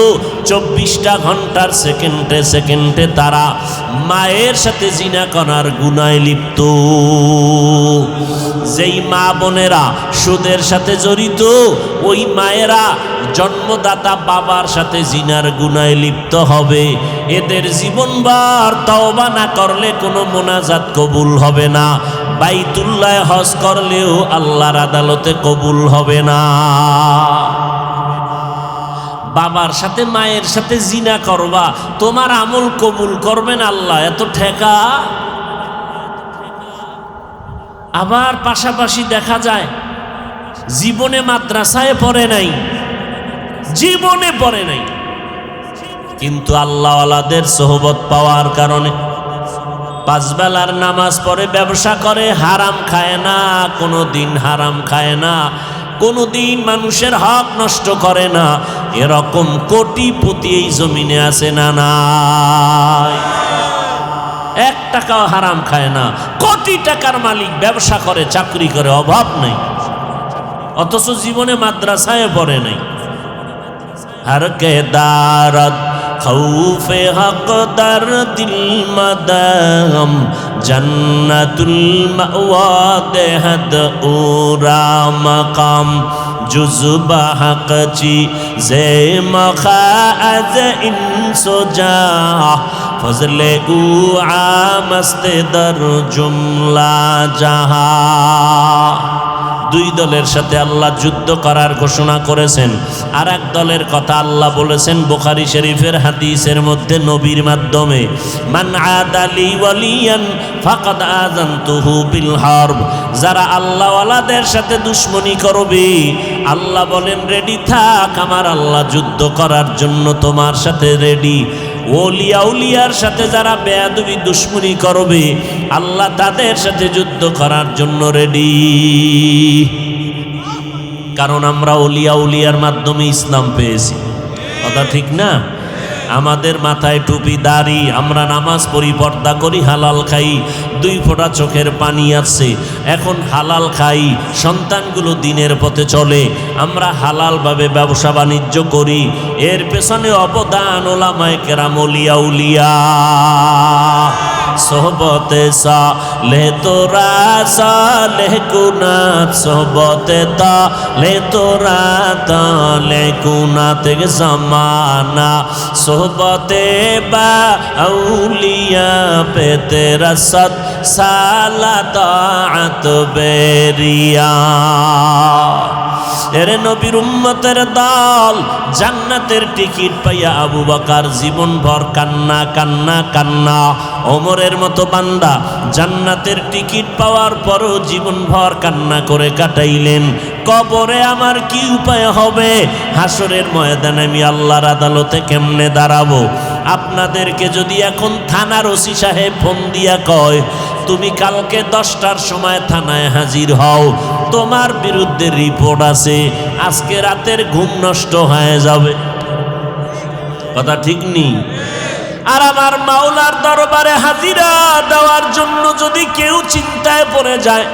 24টা ঘন্টার সেকেন্ডে সেকেন্ডে তারা মায়ের সাথে জিনা করার গুনাহে লিপ্ত। যেই মা বোনেরা সুদের সাথে জড়িত, ওই মায়েরা জন্মদাতা বাবার সাথে জিনার গুনাহে লিপ্ত হবে। এদের জীবনভর তওবা না করলে কোনো মোনাজাত কবুল হবে না। বাইতুল্লাহ হজ করলেও আল্লাহর আদালতে কবুল হবে না। বাবার সাথে মায়ের সাথে জিনা করবা, তোমার আমল কবুল করবেন আল্লাহ? এত ঠেকা। আবার পাশাপাশি দেখা যায় জীবনে মাদ্রাসায় পড়ে নাই, জীবনে পড়ে নাই, কিন্তু আল্লাহওয়ালাদের সোহবত পাওয়ার কারণে 5 বেলার নামাজ পড়ে, ব্যবসা করে, হারাম খায় না, কোনো দিন হারাম খায় না, কোনো দিন মানুষের হক নষ্ট করে না। এরকম কোটিপতি এই জমিনে আছে না নাই? 1 টাকাও হারাম খায় না, কোটি টাকার মালিক, ব্যবসা করে, চাকরি করে, অভাব নেই, অথচ জীবনে মাদ্রাসায় পড়ে নাই। हर के दारद खौफे हक दर दिल मदम जन्नतुल मअवा देहद उरा मकाम जुज़्बा हक ची जे मखाज इंसो जा फजले उ आमस्ते दर जुमला जहा। দুই দলের সাথে আল্লাহ যুদ্ধ করার ঘোষণা করেছেন। আর এক দলের কথা আল্লাহ বলেছেন বুখারী শরীফের হাদিসের মধ্যে নবীর মাধ্যমে, মান আদালি ওয়ালিয়ান ফাকাদ আযানতুহু বিল হারব। যারা আল্লাহওয়ালাদের সাথে দুশমনি করবে, আল্লাহ বলেন রেডি থাক, আমার আল্লাহ যুদ্ধ করার জন্য তোমার সাথে রেডি। ওলিয়া উলিয়ার সাথে যারা বেয়াদবি দুশমনি করবে, আল্লাহ তাদের সাথে যুদ্ধ করার জন্য রেডি। কারণ আমরা ওলিয়া উলিয়ার মাধ্যমে ইসলাম পেয়েছি, কথা ঠিক না? আমাদের মাথায় টুপি, দাড়ি, আমরা নামাজ পড়ি, পর্দা করি, হালাল খাই, 2 ফোঁটা চোখের পানি আছে, এখন হালাল খাই, সন্তানগুলো দিনের পথে চলে, আমরা হালালভাবে ব্যবসা বাণিজ্য করি। এর পেছনে অবদান ওলামায়ে কেরাম, ওলিয়া উলিয়া। সোহবতে সালেহ তোরা সালেহ কুনাত, সোহবতে তালে তোরা তালে কুনাত জামানা, সোহবতে বা আউলিয়া পে তেরা সদ সালা তাআত বেরিয়া। এরে নবীর উম্মতের দল, জান্নাতের টিকিট পাইয়া আবু বকর জীবনভর কান্না কান্না কান্না। ওমরের মতো বান্দা জান্নাতের টিকিট পাওয়ার পরও জীবনভর কান্না করে কাটাইলেন। কবরে আমার কি উপায় হবে, হাসরের ময়দানে আমি আল্লাহর আদালতে কেমনে দাঁড়াবো। আপনাদেরকে যদি এখন থানার ওসি সাহেব ফোন দিয়া কয় তুমি কালকে 10টার সময় থানায় হাজির হও, তোমার বিরুদ্ধে রিপোর্ট আছে, আজকে রাতের ঘুম নষ্ট হয়ে যাবে। কথা ঠিক নেই? আর আমার মাওলার দরবারে হাজিরা দেওয়ার জন্য যদি কেউ চিন্তায় পড়ে যায়,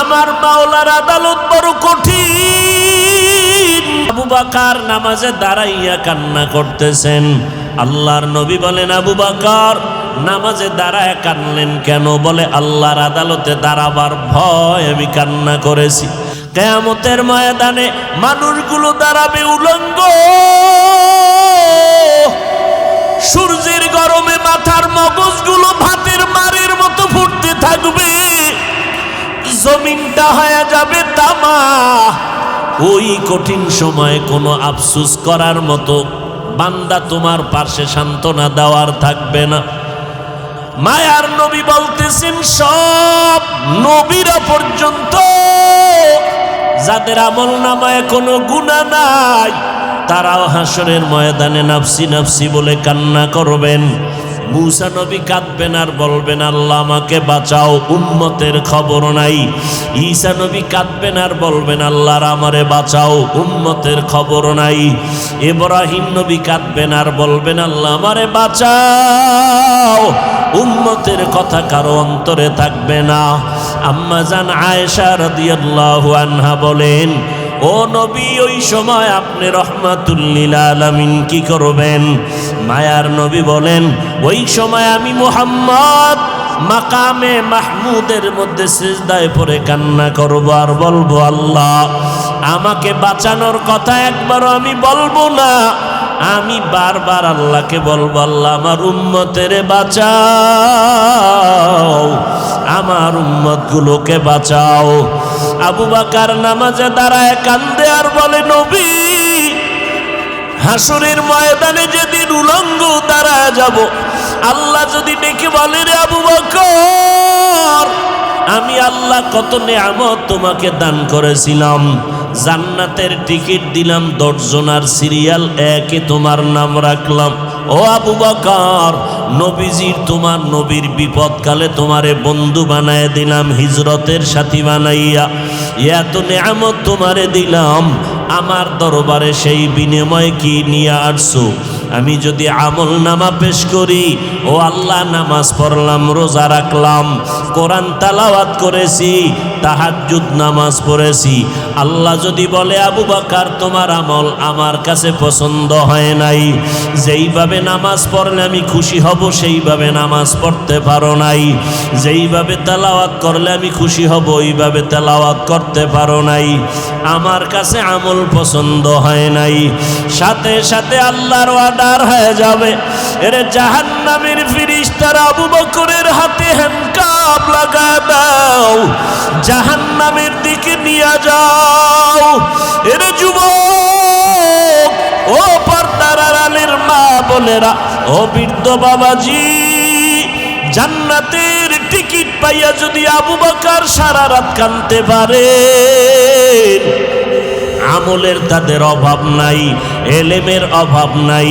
আমার মাওলার আদালত বড় কঠিন। আবু বকর নামাজে দাঁড়াইয়া কান্না করতেছেন। আল্লাহর নবী বলেন, আবু বকর নামাজে দাঁড়ায় কানলেন কেন? বলে আল্লাহর আদালতে দাঁড়াবার ভয় আমি কান্না করেছি। কিয়ামতের ময়দানে মানুষগুলো দাঁড়াবে উলঙ্গ, সূর্যের গরমে মাথার মগজগুলো ভাতের মারের মতো ফুটতে থাকবে, জমিনটা হয়ে যাবে তামা। ওই কঠিন সময়ে কোনো আফসোস করার মতো বান্দা তোমার পাশে সান্ত্বনা দেওয়ার থাকবে না। মায়ার নবী বলতেছেন, সব নবীরা পর্যন্ত যাদের আমল নামায় কোনো গুনাহ নাই, তারাও হাসরের ময়দানে নাফসি নাফসি বলে কান্না করবেন। মূসা নবী কাঁদবেন আর বলবেন, আল্লাহ আমাকে বাঁচাও, উম্মতের খবর নাই। ঈসা নবী কাঁদবেন আর বলবেন, আল্লাহর আমারে বাঁচাও, উম্মতের খবর নাই। ইব্রাহিম নবী কাঁদবেন আর বলবেন, আল্লাহ আমারে বাঁচাও, উম্মতের কথা কারো অন্তরে থাকবে না। আম্মা জান আয়েশা রাদিয়াল্লাহু আনহা বলেন, ও নবী, ওই সময় আপনি রহমাতুল লিল আলামিন কি করবেন? মায়ার নবী বলেন, ওই সময় আমি মুহাম্মদ মাকামে মাহমুদের মধ্যে সিজদায় পড়ে কান্না করব আর বলবো, আল্লাহ আমাকে বাঁচানোর কথা একবারও আমি বলবো না, আমি বারবার আল্লাহকে বলবো, আল্লাহ আমার উম্মতের বাঁচাও, আমার উম্মতগুলোকে বাঁচাও। আবু বকর নামাজে দাঁড়ায় কান্দে আর বলে, নবী হাসরের ময়দানে যেদিন উলঙ্গ দাঁড়ায় যাব, আল্লাহ যদি ডেকে বলে, রে আবু বকর আমি আল্লাহ কত নেয়ামত তোমাকে দান করেছিলাম, জান্নাতের টিকিট দিলাম 10 জনার সিরিয়াল 1-এ তোমার নাম রাখলাম। ও আবু বকর, নবীজির তোমার নবীর বিপদকালে তোমারে বন্ধু বানায় দিলাম, হিজরতের সাথী বানাইয়া এত নেয়ামত তোমারে দিলাম, আমার দরবারে সেই বিনিময় কি নিয়ে আসছো? আমি যদি আমল নামা পেশ করি, ও আল্লাহ নামাজ পড়লাম, রোজা রাখলাম, কোরআন তালাওয়াত করেছি, তাহাজ্জুদ নামাজ পড়েছি, আল্লাহ যদি বলে, আবু বকর তোমার আমল আমার কাছে পছন্দ হয় নাই, যেইভাবে নামাজ পড়লে আমি খুশি হব সেইভাবে নামাজ পড়তে পারো নাই, যেইভাবে তেলাওয়াত করলে আমি খুশি হব ওইভাবে তেলাওয়াত করতে পারো নাই, আমার কাছে আমল পছন্দ হয় নাই, সাথে সাথে আল্লাহর অর্ডার হয়ে যাবে, এর জাহান্নামের ফেরেশতারা আবু বকরের হাতে হ্যান্ডকাপ লাগা দাও, জাহান্নামের দিকে নিয়ে যাও। এর যুবক, ও পর্দার আড়ালের মা বোনেরা, ও বৃদ্ধ বাবাজি, জান্নাতের টিকিট পাইয়া যদি আবু বকর সারা রাত কাঁদতে পারে, আমলের তাদের অভাব নাই, এলেমের অভাব নাই,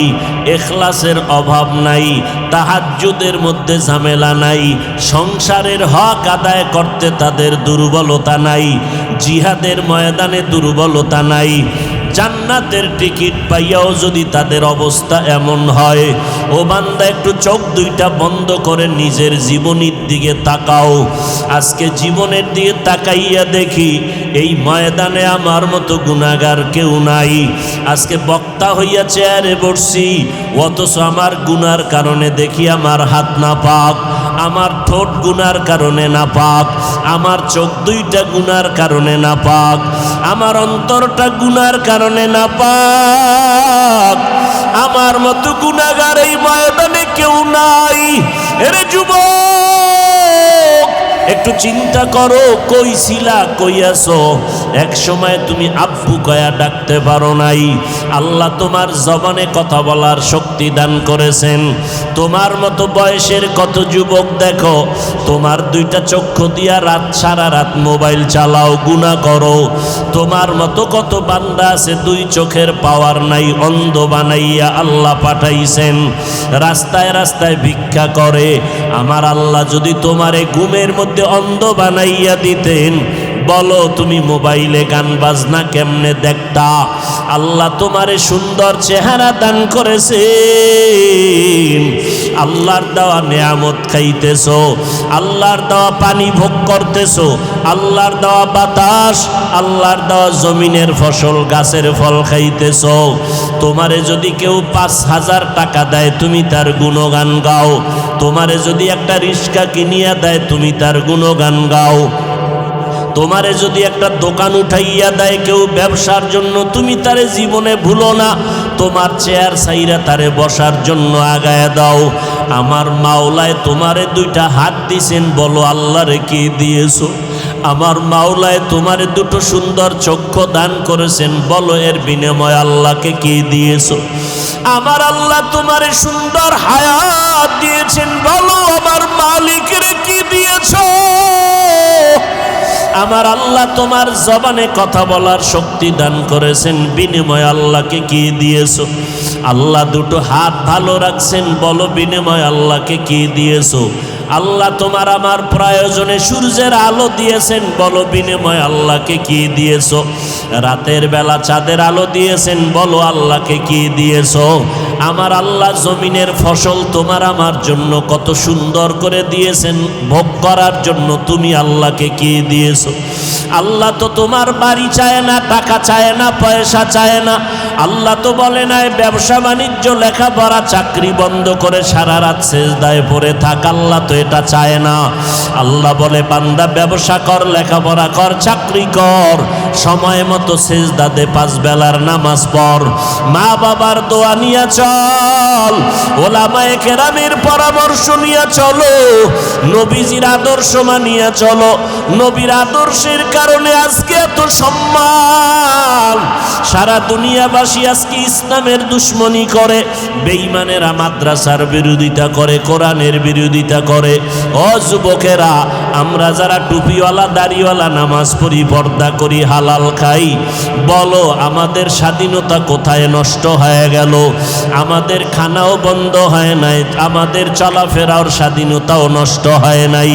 ইখলাসের অভাব নাই, তাহাজ্জুদের মধ্যে ঝামেলা নাই, সংসারের হক আদায় করতে তাদের দুর্বলতা নাই, জিহাদের ময়দানে দুর্বলতা নাই, জান্নাতের টিকিট পাইয়াও যদি তাদের অবস্থা এমন হয়, ও বান্দা একটু চোখ দুইটা বন্ধ করে নিজের জীবনের দিকে তাকাও। আজকে জীবনের দিকে তাকাইয়া দেখি এই ময়দানে আমার মতো গুনাহগার কেউ নাই। আজকে বক্তা হইয়া চেয়ারে বসছি, অথচ আমার গুনার কারণে দেখি আমার হাত না পাক, আমার ঠোঁট গুনার কারণে না পাক, আমার চোখ দুইটা গুনার কারণে না পাক, আমার অন্তরটা গুনার কারণে না পাক। আমার মতো গুনাহগার এই ময়দানে কেউ নাই। এর যুবক, একটু চিন্তা করো, কই ছিলা, কই আছো? এক সময় তুমি আব্বু কয়া ডাকতে পারো নাই। আল্লাহ তোমার জবানে কথা বলার শক্তি দান করেছেন। তোমার মতো বয়সের কত যুবক দেখো, তোমার দুইটা চক্ষু দিয়া রাত সারা রাত মোবাইল চালাও, গুনাহ করো। তোমার মতো কত বান্দা আছে দুই চোখের পাওয়ার নাই, অন্ধ বানাইয়া আল্লাহ পাঠাইছেন, রাস্তায় রাস্তায় ভিক্ষা করে। আমার আল্লাহ যদি তোমারে ঘুমের মধ্যে অন্ধ বানাইয়া দিতেন, বলো তুমি মোবাইলে গান বাজনা কেমনে দেখতা? আল্লাহ তোমারে সুন্দর চেহারা দান করেছেন, আল্লাহর দেওয়া নেয়ামত খাইতেছো, আল্লাহর দেওয়া পানি ভোগ করতেছো, আল্লাহর দেওয়া বাতাস, আল্লাহর দেওয়া জমিনের ফসল গাছের ফল খাইতেছো। তোমারে যদি কেউ 5,000 টাকা দেয়, তুমি তার গুণগান গাও। তোমারে যদি একটা রিক্সা কিনিয়া দেয়, তুমি তার গুণগান গাও। তোমারে যদি একটা দোকান উঠাইয়া দেয় কেউ ব্যবসার জন্য, তুমি তারে জীবনে ভুলো না, তোমার চেয়ার সাইরা তারে বসার জন্য আগায় দাও। আমার মাওলায় তোমারে দুইটা হাত দিছেন, বলো আল্লাহরে কি দিয়েছো? আমার মাওলায় তোমারে দুটো সুন্দর চক্ষু দান করেছেন, বলো এর বিনিময়ে আল্লাহকে কি দিয়েছো? আমার আল্লাহ তোমারে সুন্দর হায়াত দিয়েছেন, বলো আমার মালিকের কি দিয়েছো? আমার আল্লাহ তোমার জবানে কথা বলার শক্তি দান করেছেন, বিনিময়ে আল্লাহকে কি দিয়েছো? আল্লাহ দুটো হাত ভালো রাখছেন, বলো বিনিময়ে আল্লাহকে কি দিয়েছো? আল্লাহ তোমার আমার প্রয়োজনে সূর্যের আলো দিয়েছেন, বলো বিনিময়ে আল্লাহকে কি দিয়েছো? রাতের বেলা চাঁদের আলো দিয়েছেন, বলো আল্লাহকে কি দিয়েছো? আমার আল্লাহ জমিনের ফসল তোমার আমার জন্য কত সুন্দর করে দিয়েছেন, ভোগ করার জন্য তুমি আল্লাহকে কি দিয়েছো? আল্লাহ তো তোমার বাড়ি চায় না, টাকা চায় না, পয়সা চায় না। আল্লাহ তো বলে নাই ব্যবসা বাণিজ্য লেখাপড়া চাকরি বন্ধ করে সারা রাত সেজদায় পড়ে থাক, আল্লাহ তো এটা চায় না। আল্লাহ বলে বান্দা ব্যবসা কর, লেখাপড়া কর, চাকরি কর, সময় মতো সেজদা দে, 5 বেলার নামাজ পড়, মা বাবার দোয়া নিয়ে চল, ওলামায়ে কেরামের পরামর্শ নিয়ে চলো, নবীজির আদর্শ মানিয়ে চলো। নবীর আদর্শের কারণে আজকে এত সম্মান। সারা দুনিয়াবাসী আজকে ইসলামের দুশ্মনী করে, বেঈমানেরা মাদ্রাসার বিরোধিতা করে, কোরআনের বিরোধিতা করে। ও যুবকেরা, আমরা যারা টুপিওয়ালা দাড়িওয়ালা নামাজ পড়ি, পর্দা করি, হালাল খাই, বলো আমাদের স্বাধীনতা কোথায় নষ্ট হয়ে গেল? আমাদের খানাও বন্ধ হয় নাই, আমাদের চলাফেরার স্বাধীনতাও নষ্ট হয় নাই।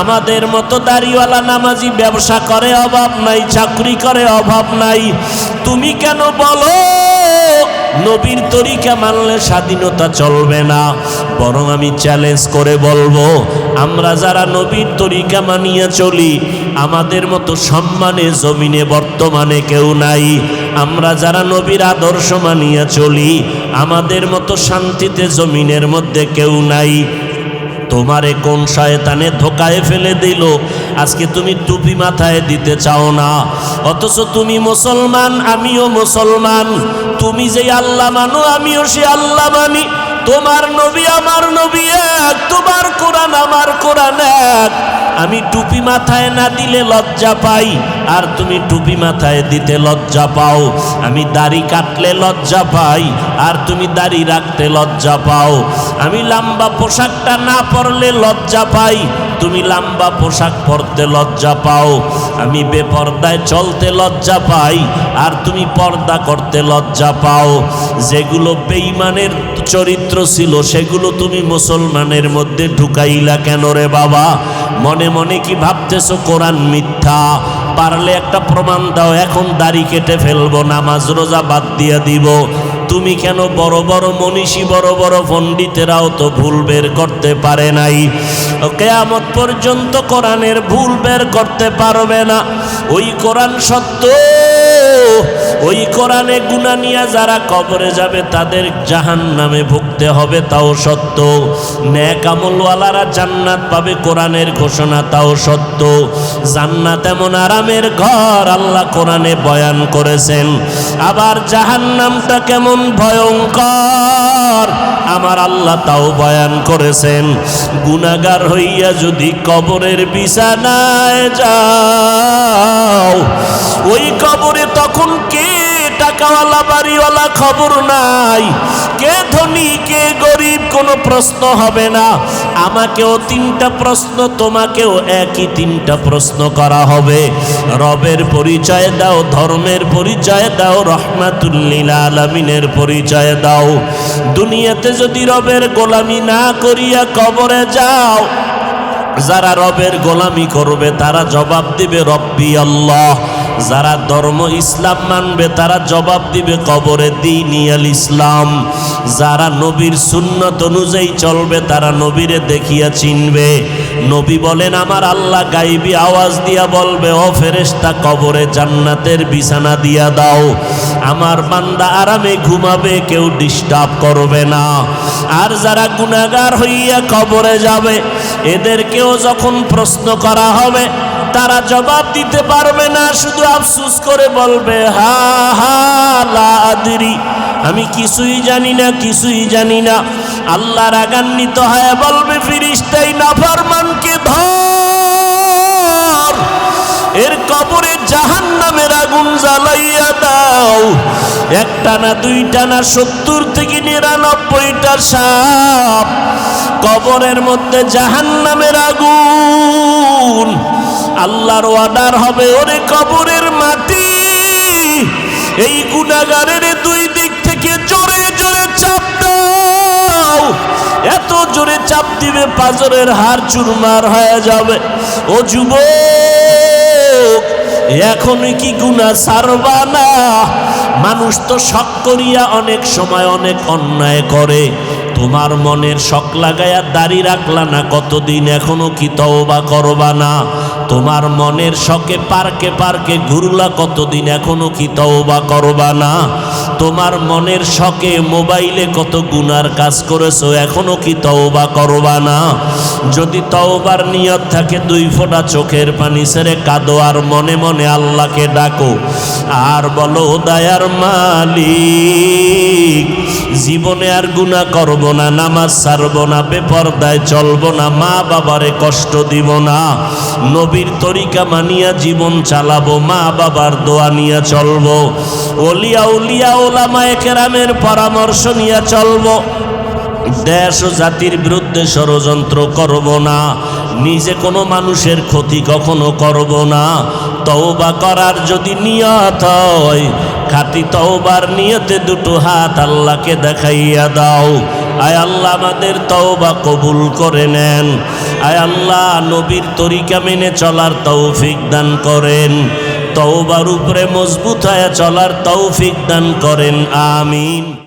আমাদের মতো দাড়িওয়ালা নামাজি ব্যবসা করে, অভাব নাই, চাকরি করে, অভাব নাই। তুমি কেন বলো নবীর তরিকা মানলে স্বাধীনতা চলবে না? বরং আমি চ্যালেঞ্জ করে বলবো, আমরা যারা নবীর তরিকা মানিয়ে চলি, আমাদের মতো সম্মানে জমিনে বর্তমানে কেউ নাই। আমরা যারা নবীর আদর্শ মানিয়ে চলি, আমাদের মতো শান্তিতে জমিনের মধ্যে কেউ নাই। তোমারে কোন শয়তানে ধোকায় ফেলে দিল, আজকে তুমি টুপি মাথায় দিতে চাও না, অথচ তুমি মুসলমান, আমিও মুসলমান। তুমি যে আল্লাহ মানো, আমিও সে আল্লাহ মানি। তোমার নবী আমার নবী এক, তোমার কোরআন আমার কোরআন এক। আমি টুপি মাথায় না দিলে লজ্জা পাই, আর তুমি টুপি মাথায় দিতে লজ্জা পাও। আমি দাড়ি কাটলে লজ্জা পাই, আর তুমি দাড়ি রাখতে লজ্জা পাও। আমি লম্বা পোশাকটা না পরলে লজ্জা পাই, তুমি লম্বা পোশাক পরতে লজ্জা পাও। আমি বেপর্দায় চলতে লজ্জা পাই, আর তুমি পর্দা করতে লজ্জা পাও। যেগুলো বেঈমানের চরিত্র ছিল, সেগুলো তুমি মুসলমানের মধ্যে ঢুকাইলা কেন রে বাবা? মনে মনে কি ভাবতেছো কোরআন মিথ্যা? পারলে একটা প্রমাণ দাও, এখন দাড়ি কেটে ফেলবো, নামাজ রোজা বাদ দিয়া দিব। তুমি কেন? বড় বড় মনীষী, বড় বড় পণ্ডিতেরাও তো ভুল বের করতে পারে নাই। কিয়ামত পর্যন্ত কোরআনের ভুল বের করতে পারবে না। ওই কোরআন সত্য, ওই কোরআনে গুনাহ নিয়ে যারা কবরে যাবে তাদের জাহান্নামে ভুগতে হবে, তাও সত্য। নেক আমলওয়ালারা জান্নাত পাবে, কোরআনের ঘোষণা, তাও সত্য। জান্নাত এমন আরামের ঘর, আল্লাহ কোরআনে বয়ান করেছেন। আবার জাহান্নামটা কেমন ভয়ঙ্কর, আমার আল্লাহ তাও বয়ান করেছেন, গুনাহগার হইয়া যদি কবরের বিছানায় যাও, ওই কবরে তখন কে টাকাওয়ালা বাড়িওয়ালা খবর নাই, কে ধনী কে গরিব কোনো প্রশ্ন হবে না। আমাকেও 3টা প্রশ্ন, তোমাকেও একই 3টা প্রশ্ন করা হবে। রবের পরিচয় দাও, ধর্মের পরিচয় দাও, রহমাতুল লিল আলামিনের পরিচয় দাও। দুনিয়াতে যদি রবের গোলামি না করিয়া কবরে যাও, যারা রবের গোলামি করবে তারা জবাব দিবে রব্বি আল্লাহ। যারা ধর্ম ইসলাম মানবে তারা জবাব দিবে কবরে দ্বীনি আল ইসলাম। যারা নবীর সুন্নত অনুযায়ী চলবে তারা নবীরে দেখিয়া চিনবে। নবী বলেন আমার আল্লাহ গাইবী আওয়াজ দিয়া বলবে, ও ফেরেশতা কবরে জান্নাতের বিছানা দিয়া দাও, আমার বান্দা আরামে ঘুমাবে, কেউ ডিস্টার্ব করবে না। আর যারা গুনাহগার হইয়া কবরে যাবে এদেরকেও যখন প্রশ্ন করা হবে তারা জবাব দিতে পারবে না, শুধু আফসোস করে বলবে হা হা লা আদরি, আমি কিছুই জানি না, কিছুই জানি না। আল্লাহ রাগান্বিত হয়ে বলবে ফেরেশতাই নাফরমানকে ধর, এর কবরে জাহান্নামের আগুন জ্বালাইয়া দাও। 1টা না 2টা না 70 থেকে 99টা সাপ কবরের মধ্যে জাহান্নামের আগুন। আল্লাহর অর্ডার হবে, ওরে কবরের মাটি, এই গুনাহগারের 2 দিক থেকে জোরে জোরে চাপ দাও। এত জোরে চাপ দিবে পাজরের হাড় চুরমার হয়ে যাবে। ও যুবক, এখনই কি গুনাহ ছাড়বা না? মানুষ তো শখ করিয়া অনেক সময় অনেক অন্যায় করে। তোমার মনের শখ লাগাইয়া দাড়ি রাখলা না কতদিন, এখনো কি তওবা করবা না? তোমার মনের শখে পার্কে পার্কে ঘুরলা কতদিন, এখনো কি তওবা করবা না? তোমার মনের শখে মোবাইলে কত গুনার কাজ করেছো, এখনো কি তওবা করবা না? যদি তওবার নিয়ত থাকে 2 ফোঁটা চোখের পানি ছেড়ে কাঁদো আর মনে মনে আল্লাহকে ডাকো আর বলো, দয়ার মালিক, জীবনে আর গুনাহ করব না, নামাজ ছাড়ব না, বেপরদায় চলব না, মা বাবারে কষ্ট দিব না, নবীর তরিকা মানিয়া জীবন চালাবো, মা বাবার দোয়া নিয়ে চলবো, ওলিয়া উলিয়া ওলামায়ে কেরামের পরামর্শ নিয়ে চলবো, দেশ ও জাতির বিরুদ্ধে ষড়যন্ত্র করব না, নিজে কোনো মানুষের ক্ষতি কখনো করব না। তওবা করার যদি নিয়ত হয়, খাঁটি তওবার নিয়তে 2টো হাত আল্লাহকে দেখাইয়া দাও। আয় আল্লাহ আমাদের তওবা কবুল করে নেন। আয় আল্লাহ নবীর তরিকা মেনে চলার তৌফিক দান করেন, তওবার উপরে মজবুত হয়ে চলার তৌফিক দান করেন, আমিন।